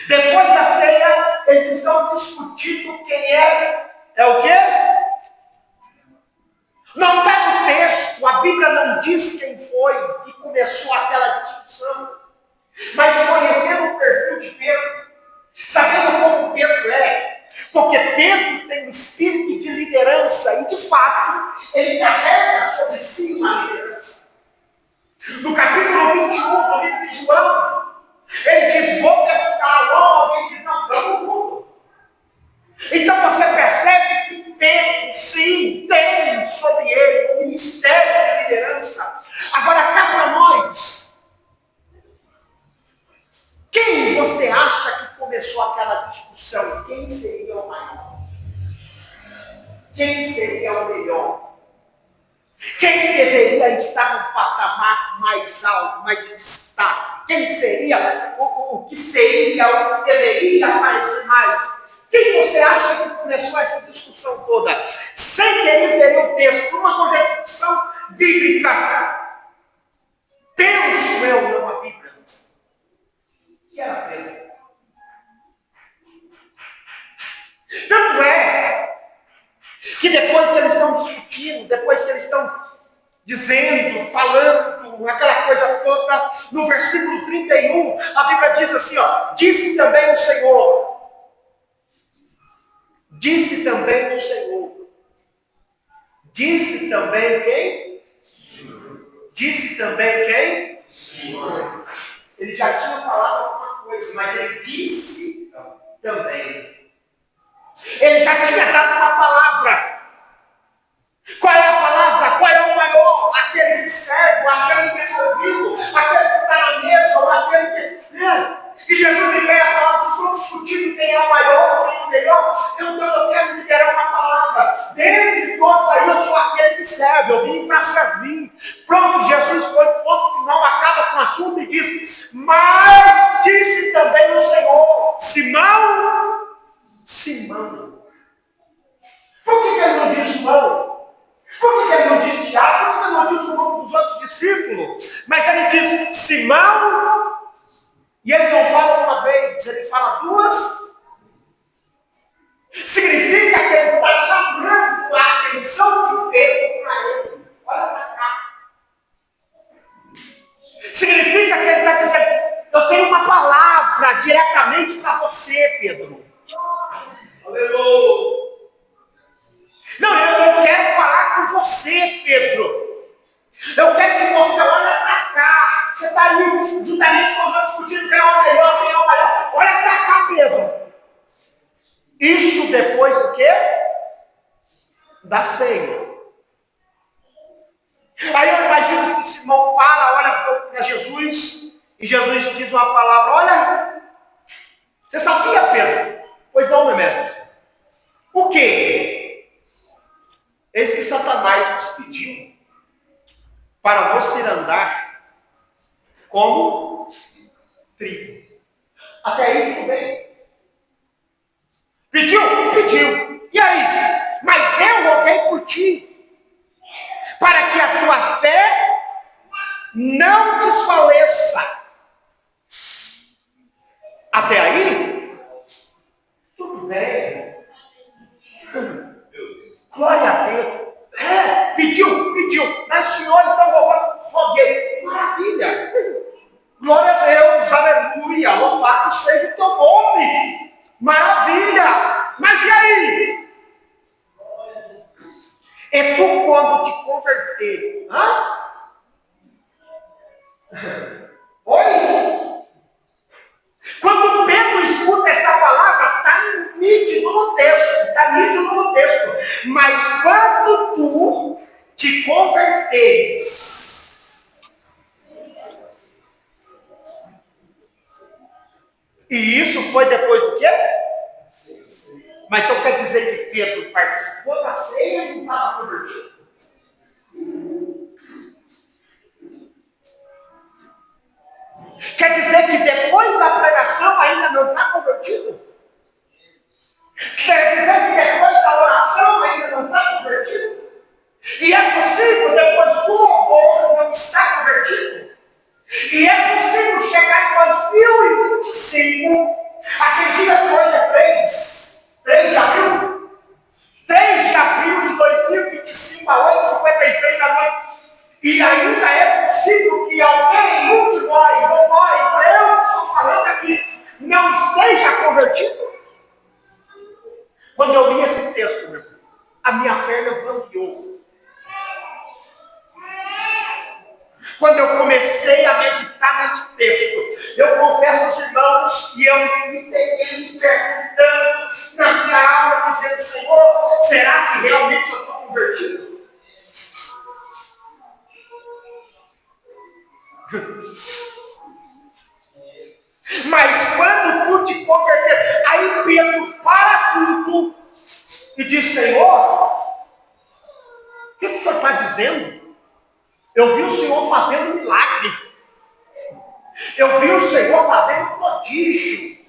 Depois da ceia, eles estão discutindo quem é o quê? Não está no texto, a Bíblia não diz quem foi que começou aquela discussão. Mas conhecendo o perfil de Pedro, sabendo como Pedro é, porque Pedro tem um espírito de liderança e, de fato, ele carrega sobre si uma liderança. No capítulo 21 do livro de João, ele diz, vou pescar, alguém diz, não, vamos junto. Então você percebe que Pedro, sim, tem sobre ele o ministério de liderança. Agora, cá para nós, quem você acha que começou aquela discussão? Quem seria o maior? Quem seria o melhor? Quem deveria estar no patamar mais alto, mais de destaque? Quem seria o que seria, o que deveria aparecer mais? Quem você acha que começou essa discussão toda? Sem querer ver o texto, uma conjecção bíblica. Penso eu numa Bíblia. Que era Pedro. Tanto é que depois que eles estão discutindo, depois que eles estão dizendo, falando, aquela coisa toda, no versículo 31, a Bíblia diz assim, ó, disse também o Senhor. Disse também o Senhor. Disse também quem? Disse também quem? Senhor. Ele já tinha falado alguma coisa, mas ele disse também. Ele já tinha dado uma palavra. Qual é a palavra? Qual é o maior? Aquele que serve serve, eu vim para servir. Pronto, Jesus põe ponto final, acaba com o assunto e diz, mas disse também o Senhor, Simão, Simão. Por que ele não diz Simão? Por que ele não diz Tiago? Por que ele não diz o nome dos outros discípulos? Mas ele diz Simão, e ele não fala uma vez, ele fala duas. Significa que ele está chamando a atenção de Pedro para ele. Olha para cá. Significa que ele está dizendo, eu tenho uma palavra diretamente para você, Pedro. Aleluia. Não, eu quero falar com você, Pedro. Eu quero que você olhe para cá. Você está aí juntamente com os outros discutindo quem é o melhor, quem é o maior. Olha para cá, Pedro. Isso depois do quê? Da ceia. Aí eu imagino que Simão olha para Jesus, e Jesus diz uma palavra, olha, você sabia, Pedro? Pois não, meu mestre. O quê? Eis que Satanás nos pediu para você andar como trigo. Até aí tudo bem? Pediu? Pediu. E aí? Mas eu roguei por ti, para que a tua fé não desfaleça. Até aí? Tudo bem. Glória a Deus. Pediu. Mas Senhor, então roguei. Maravilha. Glória a Deus, aleluia. Louvado seja o teu nome. Maravilha! Mas e aí? E tu quando te converter? Hã? Oi? Quando Pedro escuta essa palavra, está nítido no texto. Mas quando tu te converteres, e isso foi depois do quê? Mas então quer dizer que Pedro participou da ceia e não estava convertido? Quer dizer que depois da pregação ainda não está convertido? Quer dizer que depois da oração ainda não está convertido? E é possível depois do louvor não estar convertido? E é possível chegar em 2025, aquele dia que hoje é 3 de abril, 3 de abril de 2025, a 8h56 da noite, e ainda é possível que alguém, um de nós, ou nós, ou eu que estou falando aqui, não esteja convertido? Quando eu li esse texto, meu irmão, a minha perna bambeou. Quando eu comecei a meditar nesse texto, eu confesso aos irmãos que eu me peguei me perguntando na minha alma, dizendo, Senhor, será que realmente eu estou convertido? Mas quando tu te converter, aí Pedro para tudo e diz, Senhor, o que o Senhor está dizendo? Eu vi o Senhor fazendo milagre. Eu vi o Senhor fazendo prodígio.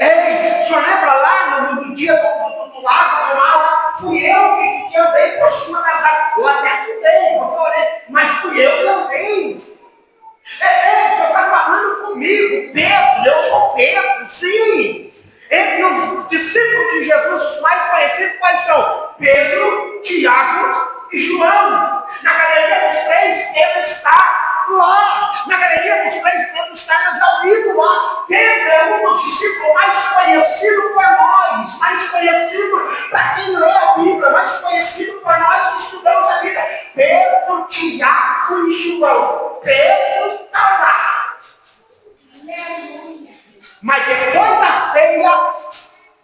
Ei, o senhor lembra lá no dia do lago do mal? Fui eu que andei por cima das águas. Eu até afundei, mas fui eu que andei. Ei, o senhor está falando comigo, Pedro, eu sou Pedro, sim. Entre os discípulos de Jesus, os mais conhecidos, quais são? Pedro, Tiago e João. Na galeria dos três, Pedro está lá. Na galeria dos três, Pedro está exaltado lá. Pedro é um dos discípulos mais conhecidos por nós, mais conhecido para quem lê a Bíblia, mais conhecido por nós que estudamos a Bíblia. Pedro, Tiago e João. Pedro está lá. Mas depois da ceia,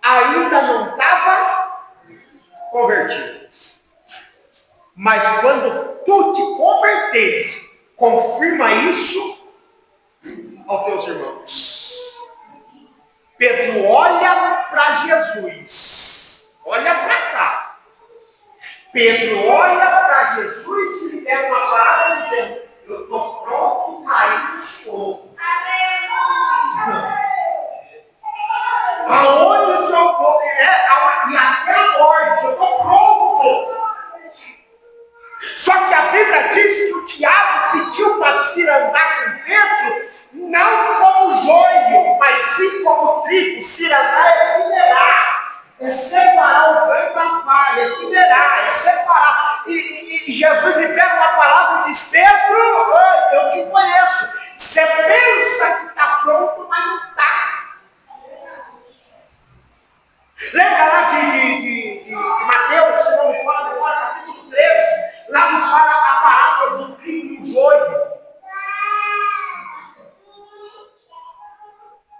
ainda não estava convertido. Mas quando tu te converteres, confirma isso aos teus irmãos. Pedro olha para Jesus. Olha para cá. Pedro olha para Jesus e libera uma palavra dizendo: eu estou pronto para ir para o fogo. Aonde o Senhor for, e até a morte, eu estou pronto. Só que a Bíblia diz que o diabo pediu para se andar com Pedro, não como joio, mas sim como trigo. Se andar é minerar, é separar o grão da palha, é minerar, é separar. E Jesus libera uma palavra e diz: Pedro, eu te conheço. Você pensa que está pronto, mas não está. Lembra lá de Mateus, se não me fala agora, capítulo 13, lá nos fala a parábola do trigo e do joio.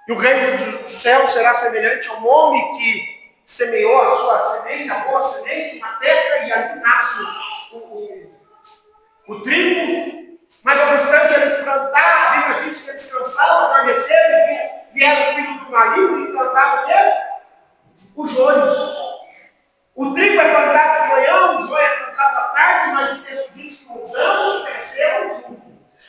E o reino do céu será semelhante a um homem que semeou a sua semente, a boa semente, na terra, e ali nasce o trigo. Mas no instante eles plantaram, a Bíblia diz que eles cansaram, adormeceram, e vieram o filho do maligno e plantaram o quê? O joio. O trigo é plantado de manhã, o joio é plantado à tarde, mas o texto diz que os ambos cresceram juntos.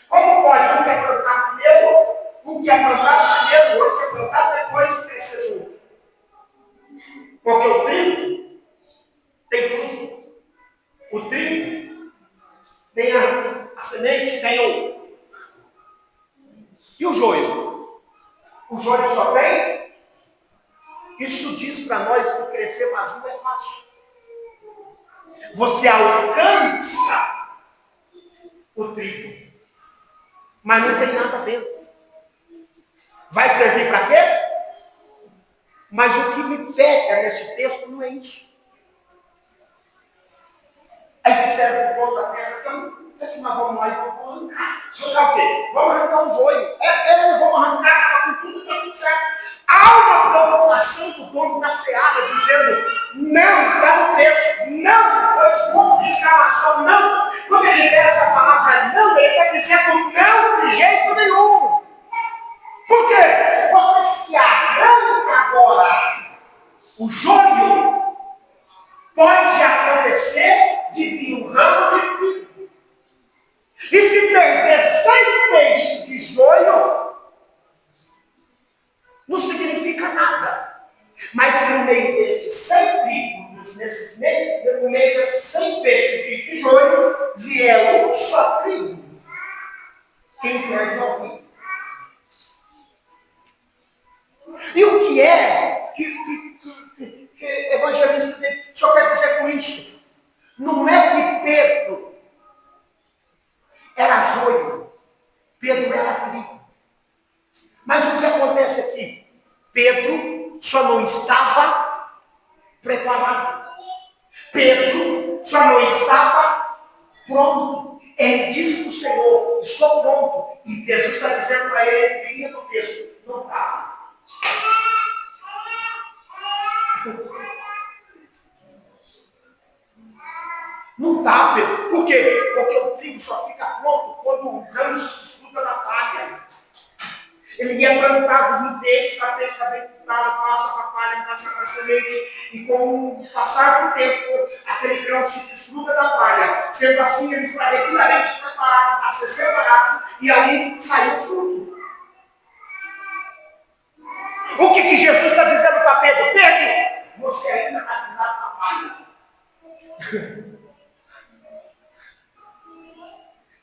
Como pode um que é plantado primeiro, um que é plantado primeiro, o outro que é plantado depois crescer junto? Porque o trigo tem fruto. O trigo tem a semente, tem o... E o joio? O joio só tem... Isso diz para nós que crescer vazio é fácil. Você alcança o trigo, mas não tem nada dentro. Vai servir para quê? Mas o que me pega nesse texto não é isso. Aí disseram para o povo da terra: então, o que é que nós vamos lá e vamos arrancar? Arrancar o quê? Vamos arrancar um joio. Vamos arrancar, está com tudo, está tudo certo. Há uma preocupação do dono da seara dizendo: não, está no texto, não, pois ponto de exclamação, não. Quando ele libera essa palavra não, ele está dizendo não de jeito nenhum. Por quê? Porque se arranca agora o joio, pode acontecer de vir um ramo de trigo. E se perder 100 feixes de joio, não significa nada. Mas se no meio desses 100 trigos, no meio desses 100 feixes de joio, vier um só trigo, quem perde é alguém. E o que é que evangelista só quer dizer com isso? Não é que Pedro era joio, Pedro era trigo. Mas o que acontece aqui? Pedro só não estava preparado. Pedro só não estava pronto. Ele disse para o Senhor: estou pronto. E Jesus está dizendo para ele, linha do texto: não está. Não está, Pedro. Por quê? Porque o trigo só fica pronto quando o grão se desgruda da palha. Ele ia plantar os nutrientes para ter bem cuidado, passa para a palha, passa para a semente, e com o passar do tempo, aquele grão se desgruda da palha. Sendo assim, ele está devidamente preparado para ser separado, e aí saiu o fruto. O que Jesus está dizendo para Pedro? Pedro, você ainda está cuidado com a palha.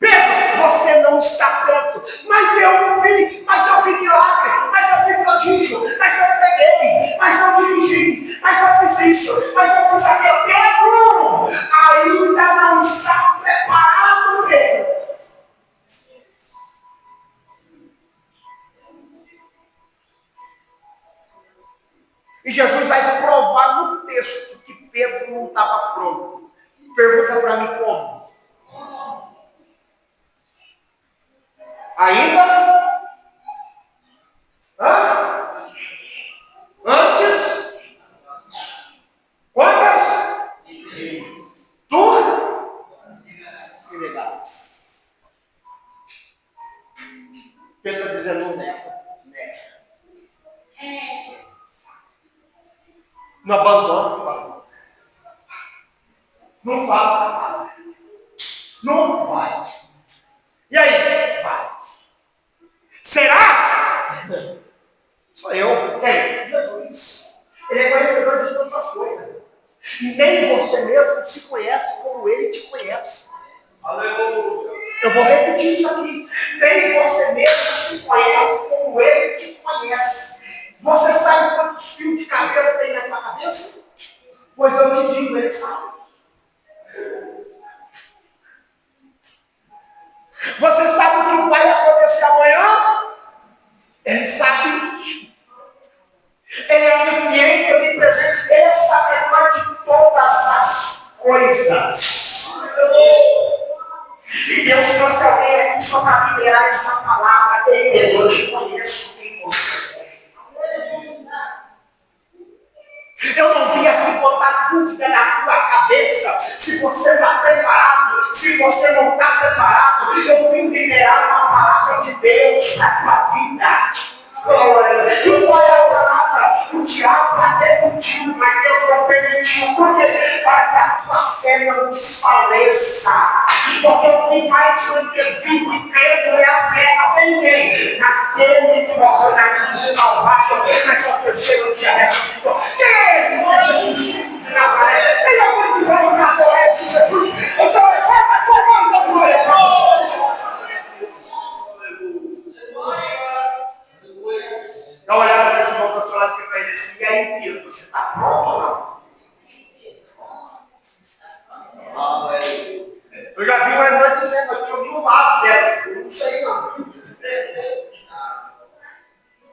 Pedro, você não está pronto. Mas eu vi milagre, mas eu vi prodígio, mas eu peguei, mas eu dirigi, mas eu fiz isso, mas eu fiz aquilo. Pedro, ainda não está preparado, Pedro. E Jesus vai provar no texto que Pedro não estava pronto. Pergunta para mim como? Ainda? Antes? Quantas? Tu? Que legal. Pedro está dizendo: nega. Não abandona. Não fala. Eu vou repetir isso aqui. Nem você mesmo se conhece como ele te conhece. Você sabe quantos fios de cabelo tem na tua cabeça? Pois eu te digo, ele sabe. Você sabe o que vai acontecer amanhã? Ele sabe. Ele é onisciente, onipresente, ele é sabedor de todas as coisas. E Deus trouxe alguém aqui só para liberar essa palavra. Eu te conheço em você. Eu não vim aqui botar dúvida na tua cabeça se você está preparado, se você não está preparado. Eu vim liberar uma palavra de Deus na tua vida. E qual é a palavra? O diabo até pediu, mas Deus não permitiu. Por quê? Para que a tua fé não desfaleça. Porque o que vai te manter vivo e crendo é a fé. A fé em quem? Naquele que morreu na cruz do Calvário, mas ao terceiro dia ressuscitou. Quem é ele? É Jesus Cristo de Nazaré. Tem alguém que vai adorar esse Jesus? Então levanta a tua mão e dá glória para você. Dá uma olhada para esse irmão profissional que para ele assim, e aí, Pedro, você está pronto ou não? Eu já vi uma irmã dizendo aqui, eu vi um lado dela, eu não sei não.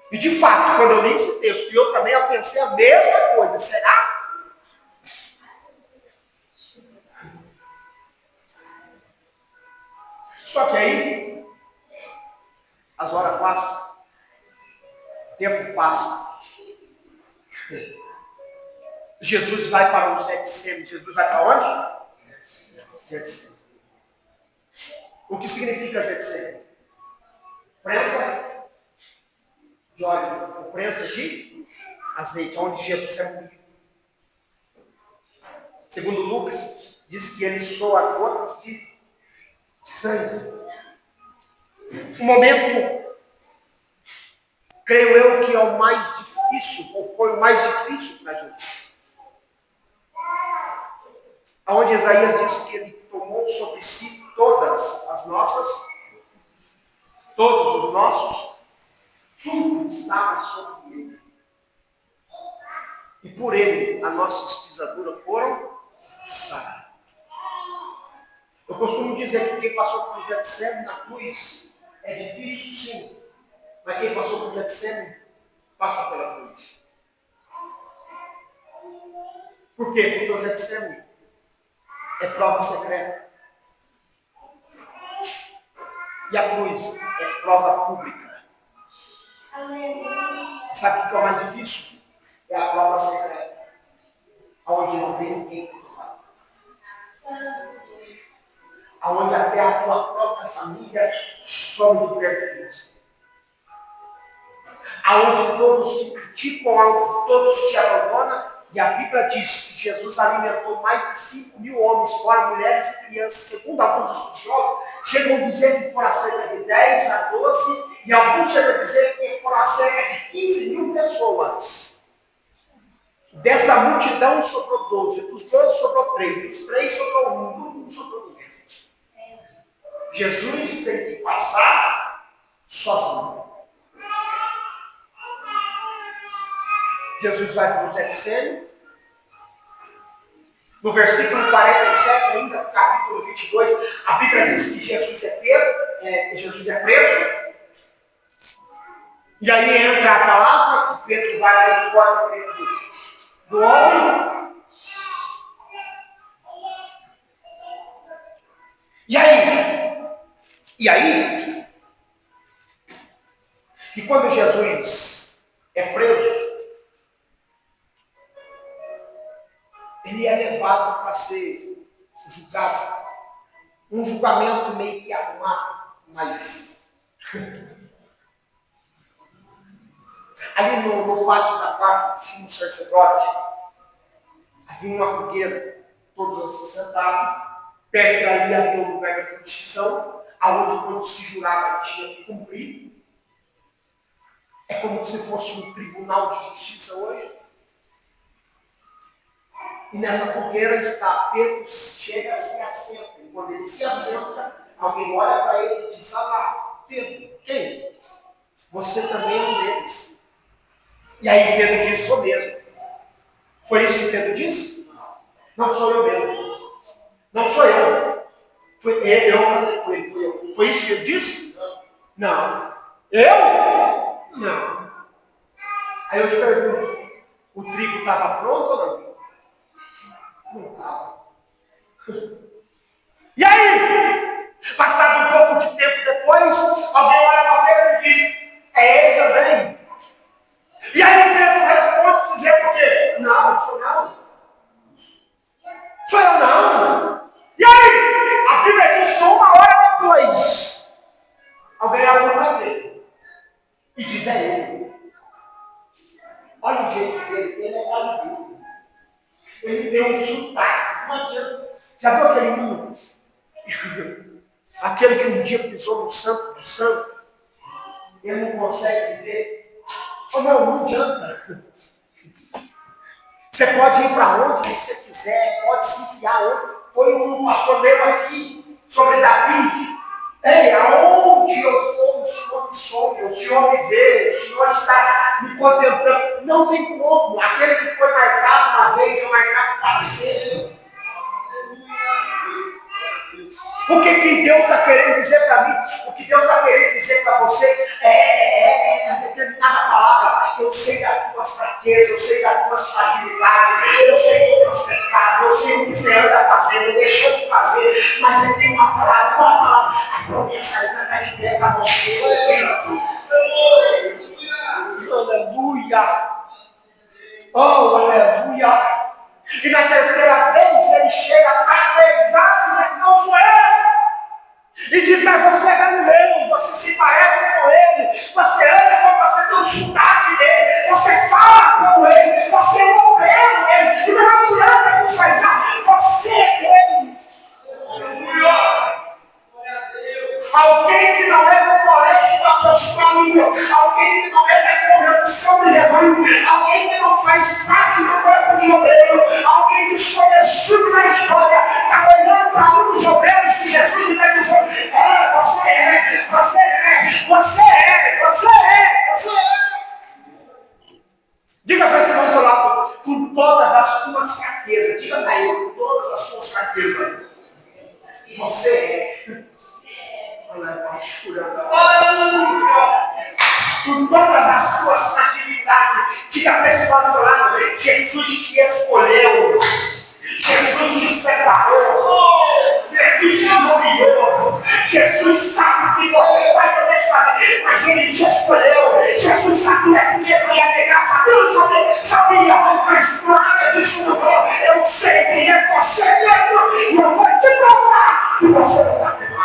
E de fato, quando eu li esse texto, eu também pensei a mesma coisa, será? Só que aí, as horas passam. O tempo passa. Jesus vai para o Getsemane. Jesus vai para onde? Getsemane. O que significa Getsemane? Prensa de óleo, ou prensa de azeite, onde Jesus é moído. Segundo Lucas, diz que ele soa gotas de sangue. Um momento, creio eu, que é o mais difícil, ou foi o mais difícil para Jesus. Onde Isaías diz que ele tomou sobre si todos os nossos, tudo estava sobre ele. E por ele, as nossas pisaduras foram saradas. Eu costumo dizer que quem passou por Getsemane na cruz é difícil, sim. Mas quem passou por Getsemane passa pela cruz. Por quê? Porque o Getsemane é prova secreta. E a cruz é prova pública. Sabe o que é o mais difícil? É a prova secreta. Onde não tem ninguém por lá. Onde até a tua própria família some de perto de você. Aonde todos te criticam, aonde todos te abandonam. E a Bíblia diz que Jesus alimentou mais de 5.000 homens, fora mulheres e crianças. Segundo alguns estudiosos, chegam a dizer que foram cerca de 10 a 12, e alguns chegam a dizer que foram cerca de 15.000 pessoas. Dessa multidão sobrou 12, dos 12 sobrou 3, dos 3 sobrou 1, do 1 sobrou ninguém. Jesus tem que passar sozinho. Jesus vai para o Getsemane. No versículo 47, ainda do capítulo 22, a Bíblia diz que Jesus é preso. E aí entra a palavra, que Pedro vai lá e corta o dedo do homem. E aí, e quando Jesus é preso, ele é levado para ser julgado. Um julgamento meio que arrumado, mas ali no pátio da quarta do sumo sacerdote, havia uma fogueira, todos assim sentados. Perto dali havia o lugar da jurisdição, aonde quando se jurava tinha que cumprir. É como se fosse um tribunal de justiça hoje. E nessa fogueira está Pedro, chega, se assenta. E quando ele se assenta, alguém olha para ele e diz, ah lá, Pedro, quem? Você também é um deles. E aí Pedro diz, sou mesmo. Foi isso que Pedro disse? Não sou eu mesmo. Não sou eu. Foi ele, eu andei com ele, fui eu. Foi isso que ele disse? Não. Eu? Não. Aí eu te pergunto, o trigo estava pronto ou não? Não estava. E aí? Passado um pouco de tempo depois, alguém olha para Pedro e diz, é ele também. E aí Pedro responde dizendo o quê? Não, sou não. Sou eu não. E aí? A Bíblia diz que 1 hora depois, alguém abre para Pedro e diz, é ele. Olha o jeito dele, ele é maluco. Ele deu um sotaque, não adianta. Já viu aquele hino? Aquele que um dia pisou no santo do santo, ele não consegue viver. Oh, não adianta. Você pode ir para onde você quiser, pode se enfiar onde. Foi um pastor meu aqui sobre Davi. Ei, aonde eu for, o Senhor me sonha, o Senhor me vê, o Senhor está me contemplando. Não tem como. Aquele que foi marcado uma vez é marcado para sempre. O que Deus está querendo dizer para mim, o que Deus está querendo dizer para você é determinada palavra. Eu sei das tuas fraquezas, eu sei das tuas fragilidades, eu sei dos teus pecados, eu sei o que você anda fazendo, deixando de fazer, mas eu tenho uma palavra, a promessa ainda está de pé para você. Aleluia! Oh, aleluia! E na terceira vez ele chega para pegar, não sou eu. E diz, mas você é Galileu, você se parece com ele, você anda como você tem um sotaque dele, você fala como ele, você morreu ele, e não adianta disfarçar, você é ele. Alguém que não é do colégio apostólico, alguém que não é da corrupção de Jesus, alguém que não faz parte do corpo de obreiro, alguém que desconhecido na história, está olhando para um dos obreiros de Jesus e está dizendo, você é, você é, você é, você é, você é. Diga para esse irmão do seu lado, com todas as tuas fraquezas, diga para ele, com todas as tuas fraquezas, você é. Com todas as suas fragilidades, diga para esse irmão do seu lado, Jesus te escolheu, Jesus te separou, Jesus te nomeou, Jesus sabe o que você vai poder fazer, mas Ele te escolheu. Jesus sabia que Pedro ia pegar, sabia, mas nada disso mudou. Eu sei quem é você, Pedro, e eu vou te provar que você não está pegando.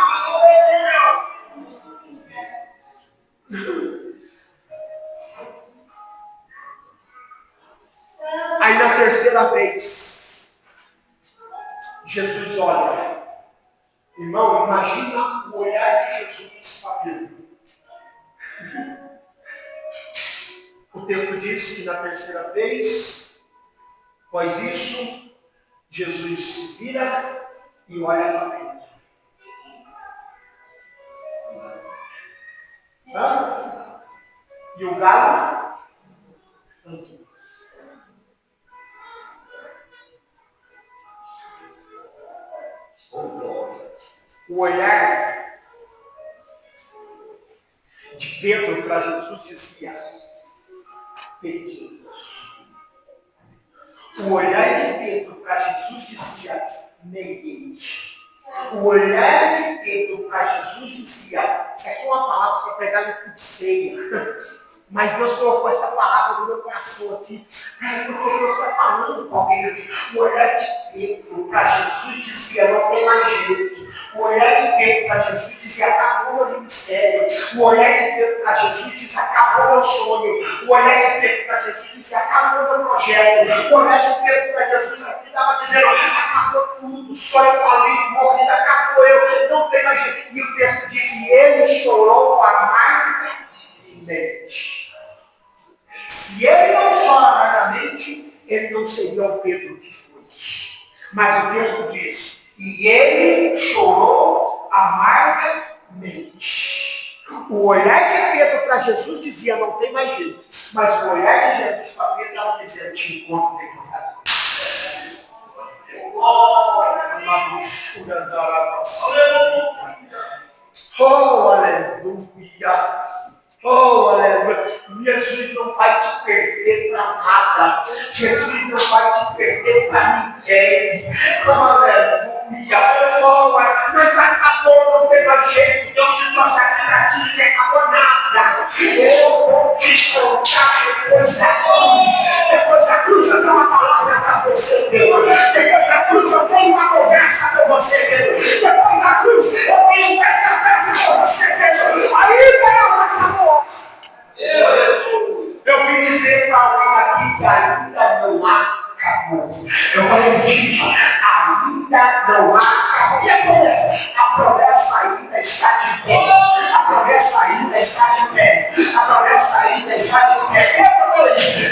Aí na terceira vez, Jesus olha. Irmão, imagina o olhar de Jesus para Pedro. O texto diz que na terceira vez, após isso, Jesus se vira e olha para Pedro. E o galo cantou. O olhar de Pedro para Jesus dizia, pequeno. O olhar de Pedro para Jesus dizia, neguei. O olhar de Pedro para Jesus dizia, isso aqui é uma palavra para pregar no culto de ceia. Mas Deus colocou essa palavra no meu coração aqui. Porque Deus está falando com alguém aqui. O olhar de Pedro para Jesus dizia, não tem mais jeito. O olhar de Pedro para Jesus dizia, acabou o meu ministério. O olhar de Pedro para Jesus dizia, acabou o meu sonho. O olhar de Pedro para Jesus dizia, acabou o meu projeto. O olhar de Pedro para Jesus aqui estava dizendo, acabou tudo. Sonho falido, morrido, acabou eu. Não tem mais jeito. E o texto diz, e ele chorou amargamente. Se ele não chora amargamente, ele não seria o Pedro que foi. Mas o texto diz, e ele chorou amargamente. O olhar de Pedro para Jesus dizia, não tem mais jeito. Mas o olhar de Jesus para Pedro estava dizendo, te encontro depois da cruz. Oh, aleluia. Oh, aleluia. Jesus não vai te perder para nada. Jesus não vai te perder para ninguém. Oh, aleluia. Oh, mas acabou, não tem mais jeito. Deus te trouxe aqui para te dizer, acabou nada. Eu vou te contar depois da cruz. Depois da cruz eu tenho uma palavra para você, Deus. Depois da cruz eu tenho uma conversa com você, Deus. Depois da cruz eu tenho um pé com você, Deus. Aí não acabou. Eu vim dizer para alguém aqui que ainda não acabou. Eu vou repetir, ainda não acabou. E a promessa? A promessa ainda está de pé. A promessa ainda está de pé. A promessa ainda está de pé.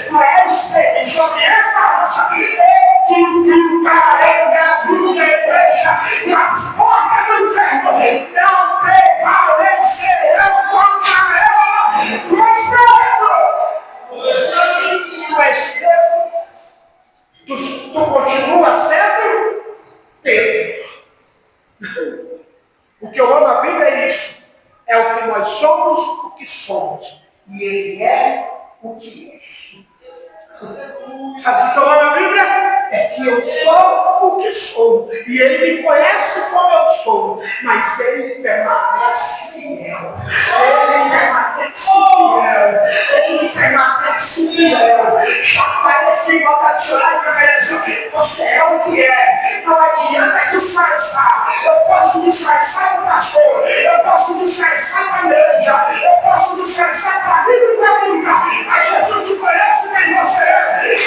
Tu és feito sobre esta rocha. Edificarei a minha igreja. E as portas do inferno não prevalecerão contra ela. Tu és Pedro. Tu és Pedro. Tu continua sendo Pedro. O que eu amo a Bíblia é isso. É o que nós somos, o que somos. E Ele é o que é. Sabe o que eu amo a Bíblia? É que eu sou o que sou. E Ele me conhece como eu sou. Mas Ele permanece fiel. Ele permanece fiel. Ele permanece fiel. Já parece igual a chorar de cabeça. Você é o que é. Não adianta disfarçar. Eu posso disfarçar com o pastor. Eu posso disfarçar com a igreja. Eu posso disfarçar com a vida e com a vida. Mas Jesus te conhece quem você é.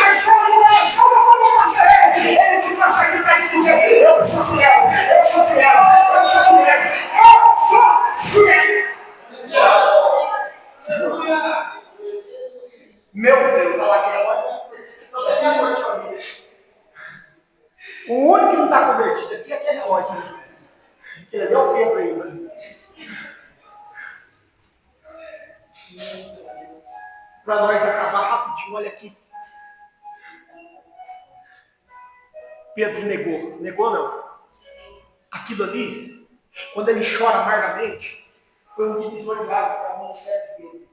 Mas só não conhece como você é. Ele te trouxe aqui para te dizer, eu sou fiel, eu sou fiel, eu sou fiel, eu sou fiel. Meu Deus, ela quer olhar. O único que não está convertido aqui é aquele relógio. Ele deu o Pedro ainda. Para nós acabar rapidinho, olha aqui. Pedro negou. Negou não. Aquilo ali, quando ele chora amargamente, foi um divisor de água para o ministério dele.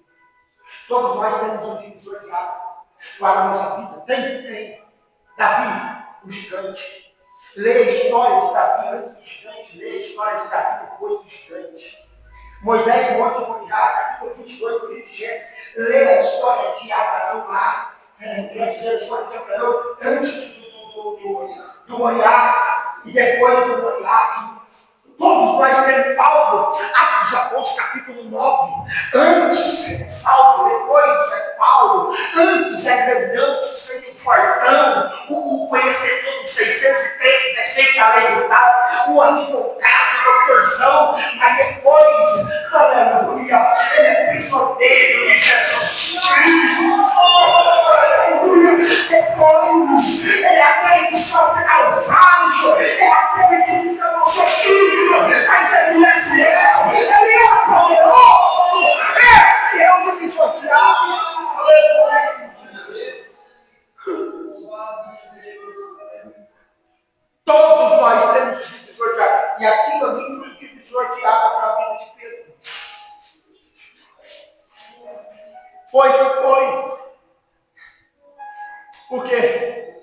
Todos nós temos um divisor de água para a nossa vida. Tem. Davi, o gigante. Lê a história de Davi antes do gigante. Lê a história de Davi depois do gigante. Moisés, no Monte Moriá, capítulo 22 do livro de Gênesis. Lê a história de Abraão lá. Quer dizer a história de Abraão antes do Moriá e depois do Moriá. Todos nós temos Paulo, Atos dos Apóstolos, capítulo 9. Antes é Saulo, depois é Paulo. Antes é grandão, sucede o fortão, o conhecedor dos 613, preceito da lei do tal, o advogado, doutorzão. Mas depois, aleluia, ele é prisioneiro de Jesus Cristo. Aleluia. Depois, ele é aquele que sofre naufrágio, é aquele que fica no seu filho. Mas ele é fiel, ele é poderoso, é fiel de sortear. Todos nós temos um divisor de água, e aquilo ali foi um divisor de água para a vida de Pedro. Foi que foi. Por quê?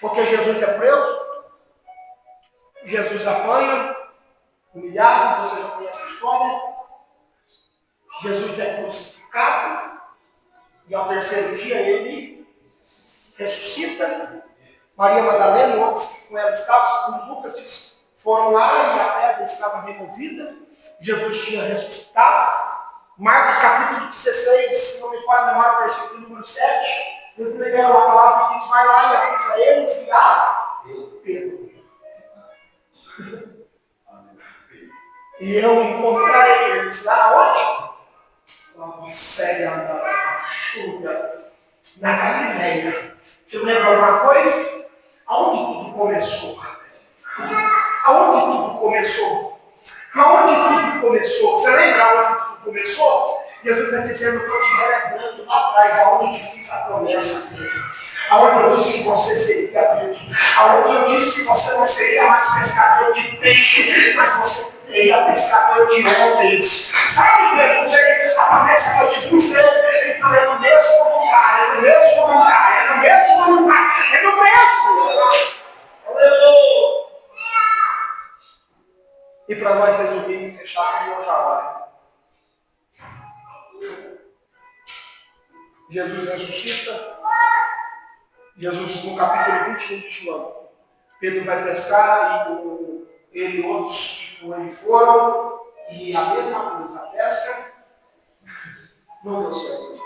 Porque Jesus é preso, Jesus apanha, humilhado, você já conhece a história. Jesus é crucificado e ao terceiro dia ele ressuscita. Maria Madalena e outros que com ela estavam, segundo Lucas diz, foram lá e a pedra estava removida. Jesus tinha ressuscitado. Marcos capítulo 16, se não me falha a memória, versículo número 7. Deus libera uma palavra e diz, vai lá e avisa eles e a Pedro. E eu encontrarei eles lá onde? Na Galileia. Você lembra alguma coisa? Aonde tudo começou? Aonde tudo começou? Aonde tudo começou? Você lembra aonde tudo tudo começou, Jesus está dizendo, eu estou te relembrando lá atrás, aonde eu te fiz a promessa, Pedro. Aonde eu disse que você seria, Pedro. Aonde eu disse que você não seria mais pescador de peixe, mas você seria pescador de homens. Sabe, Pedro, a promessa que eu te fiz, então é no mesmo lugar, é no mesmo lugar, é no mesmo lugar, é no mesmo lugar. Aleluia! E para nós resumirmos e fechar, hoje a hora. Jesus ressuscita. Jesus, no capítulo 21 de João, Pedro vai pescar e ele e outros que com ele foram, e a mesma coisa, a pesca não deu certo.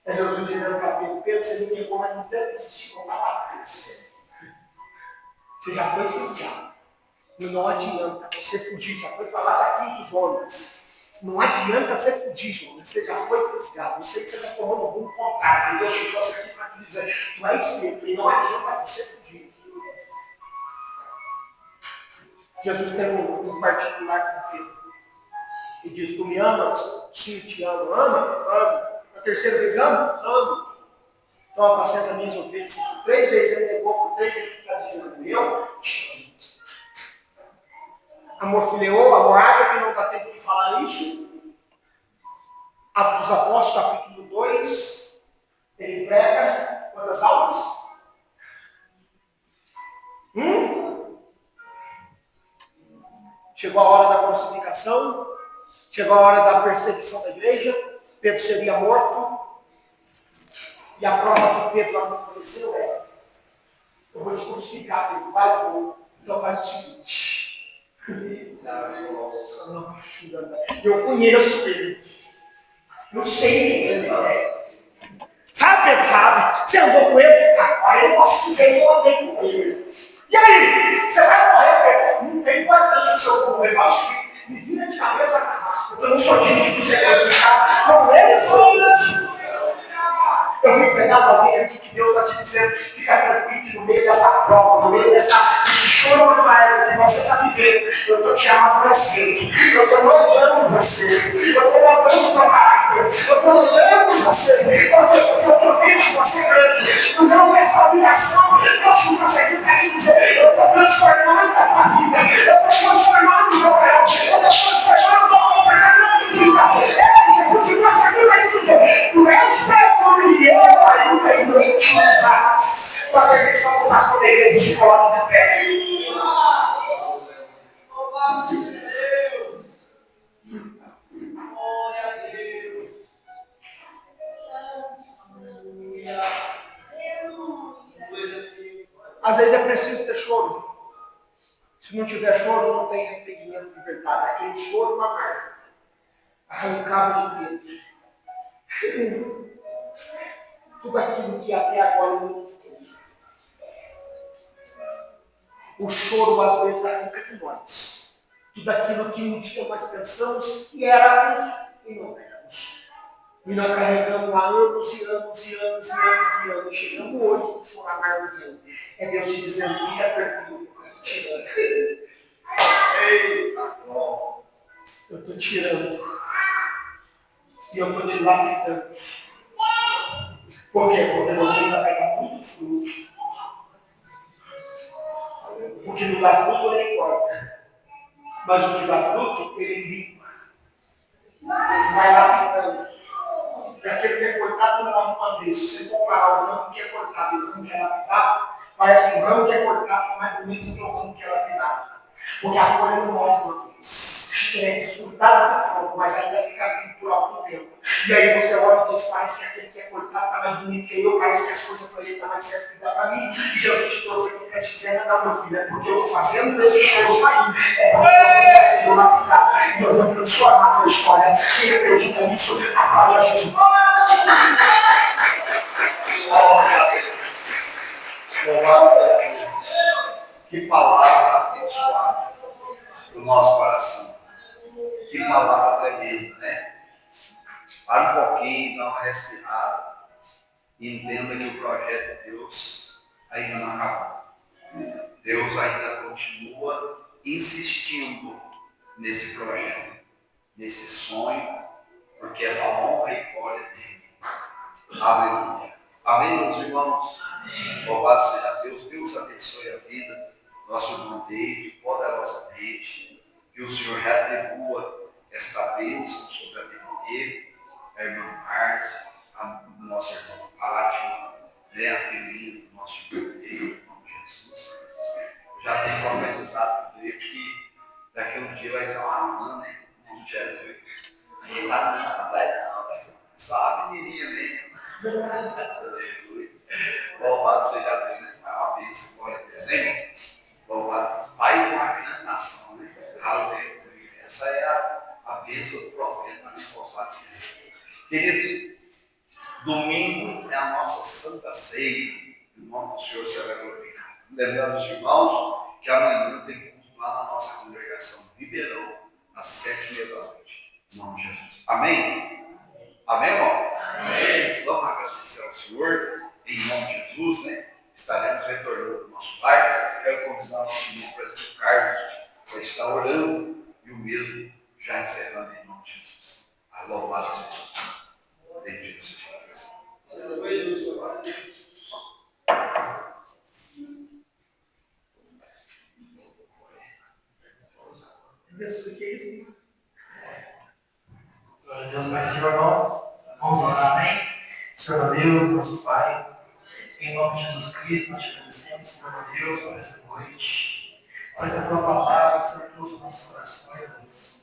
É Jesus dizendo para Pedro, Pedro, você me pegou, mas não deve desistir, não vai para trás. Você já foi fisgado. E não adianta você fugir, já foi falado aqui do Jonas. Não adianta você fugir, Jonas. Você já foi fisgado. Eu sei que você está tomando rumo contrário. Deus te trouxe aqui para te dizer, tu és Pedro, e não adianta você fugir. Jesus tem um particular com Pedro. E diz, tu me amas? Sim, te amo. Ama? Amo. A terceira vez, amo? Amo. Então, apacenta minhas ovelhas. Por 3 vezes ele negou, por 3 vezes ele está dizendo, eu te amo. Amor fileou, amor ágape, não dá tempo de falar isso. Atos dos Apóstolos, capítulo 2, ele prega quantas aulas? Chegou a hora da crucificação, chegou a hora da perseguição da igreja, Pedro seria morto, e a prova que Pedro aconteceu é, eu vou te crucificar, Pedro, vai, vou. Então faz o seguinte, eu conheço ele. Eu sei quem ele é. Sabe, Pedro, sabe? Você andou com ele? Agora eu posso dizer que eu andei com ele. E aí? Você vai morrer, Pedro? Não tem importância se eu morrer. Fala assim, me vira de cabeça para baixo, porque eu não sou digno de você crucificar como ele foi. Eu vim pegar alguém aqui que Deus está te dizendo, fica tranquilo que no meio dessa prova, no meio dessa choro amargo que você está vivendo, eu estou te amadurecendo, eu estou moldando você, eu estou moldando o teu caráter, eu estou moldando você, eu estou vendo você grande, no meio dessa humilhação, Deus te conseguiu para te dizer, eu estou transformando a tua vida, eu estou transformando o meu caráter, eu estou transformando o teu comportamento de vida. Jesus te conseguiu para te dizer, tu és feito e eu ainda irei te usar. Com a permissão do pastor da igreja, se coloque de pé. Glória a Deus. Às vezes é preciso ter choro. Se não tiver choro, não tem arrependimento de verdade. Aquele choro amargo arrancava de dentro tudo aquilo que até agora eu não fiz. O choro às vezes arranca de nós tudo aquilo que um dia nós pensamos que éramos e não éramos. E nós carregamos há anos e anos e anos e anos e anos. Chegamos hoje com o choro amargozinho. É Deus te dizendo, fica tranquilo, tirando. Eita, eu estou tirando. E eu estou te lapidando. Por quê? Porque você ainda pega muito fruto. O que não dá fruto, ele corta. Mas o que dá fruto, ele limpa. Ele vai lapidando. E aquele que é cortado não morre uma vez. Se você comparar o ramo que é cortado e o ramo que é lapidado, parece que o ramo que é cortado é mais bonito do que o ramo que é lapidado. Porque a folha não morre uma vez. Ele é desfrutado por pouco, mas ainda fica vivo por algum tempo. E aí você olha e diz, parece que aquele que é cortado está mais bonito que eu, parece que as coisas para ele estão mais certas que dá para mim. E Jesus te trouxe aqui para te dizer, não, meu filho, é porque eu estou fazendo desse choro sair. É porque você está sendo lapidado. E eu vou transformar a tua história. Quem acredita nisso, aplaude a Jesus. Que palavra abençoada para o nosso coração. Que palavra tremenda, né? Para um pouquinho, dá uma respirada e entenda que o projeto de Deus ainda não acabou. Deus ainda continua insistindo nesse projeto. nesse sonho, porque é para a honra e glória dele. Aleluia. Amém, meus irmãos? Louvado seja Deus. Deus abençoe a vida do nosso irmão David poderosamente. Que o Senhor retribua esta bênção sobre a vida dele, a irmã Márcia, a nossa irmã Fátima, a filhinha do nosso irmão David, em nome de Jesus. Eu já tenho profetizado com Deus que daqui a um dia vai ser uma irmã, né? Em nome de Jesus. Aí ele vai não, só a menininha mesmo. Aleluia. Louvado seja Deus, né? É uma bênção, glória a Deus, né, irmão? Louvado. Pai de uma grande nação, né? Aleluia. Essa é a bênção do profeta, né? Louvado seja Deus. Queridos, domingo é a nossa Santa Ceia. E o nome do Senhor será glorificado. Lembrando os irmãos que amanhã tem culto lá na nossa congregação Ribeirão, às 7h30. Em nome de Jesus. Amém? Amém, irmão? Amém. Vamos agradecer ao Senhor, em nome de Jesus, né? Estaremos retornando do nosso lar. Quero convidar o nosso irmão presbítero Carlos para estar orando e o mesmo já encerrando em nome de Jesus. Louvado seja Deus. Bendito seja Deus. Glória a Deus, Pai, Senhor, vamos orar, amém? Senhor Deus, nosso Pai, em nome de Jesus Cristo, nós te agradecemos, Senhor Deus, por essa noite, por essa tua palavra, Senhor Deus, nos nossos corações, Deus.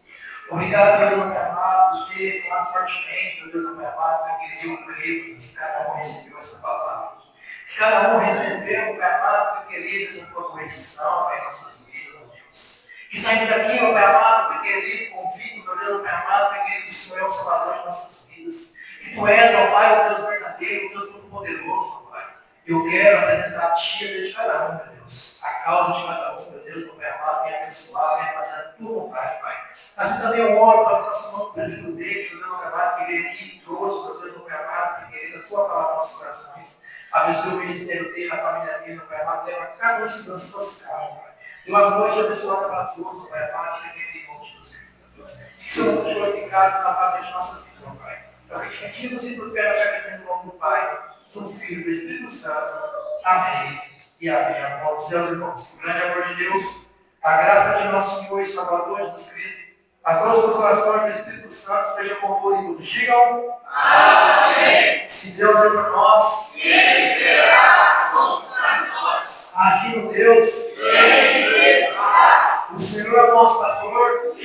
Obrigado, Deus, meu Pai amado, por ter falado fortemente, meu Deus, meu Pai amado, que eu creio, Deus, que cada um recebeu essa palavra. Que cada um recebeu, meu Pai amado, que querido, essa tua correção, Pai, em nossas vidas, meu Deus. Que saímos daqui, meu Pai amado, Pai querido, convite, meu Deus, meu Pai amado, Pai querido, o Senhor é o Salvador de nossas vidas. Que Tu és, ó Pai, o Deus verdadeiro, o Deus todo-poderoso, ó Pai. Eu quero apresentar a Ti, de cada um, meu Deus. A causa de cada um, meu Deus, meu Pai amado, venha abençoar, venha fazer a Tua vontade, Pai. Assim também eu oro para o nosso irmão Felipe Leite, meu Deus, meu Pai amado, que veio aqui, trouxe, meu Deus, meu Pai amado, que querido, a Tua palavra nos nossos corações. Abençoe o ministério dele, a família dele, meu Pai amado, leva cada um de suas casas, Pai. Dê uma noite abençoada para todos, meu Pai amado, que querido, em nome de Jesus, meu Deus. Que somos glorificados a parte de nossas vidas, meu Pai. É o que te pedimos e por fé, nós te agradecemos no nome do Pai, do Filho e do Espírito Santo. Amém. E amém. As mãos dos seus irmãos. O grande amor de Deus, a graça de nosso Senhor e Salvador Jesus Cristo, as nossas consolações do Espírito Santo estejam conosco. Digam. Amém. Se Deus é por nós, quem será contra nós? Agindo Deus, quem será? O Senhor é o nosso pastor.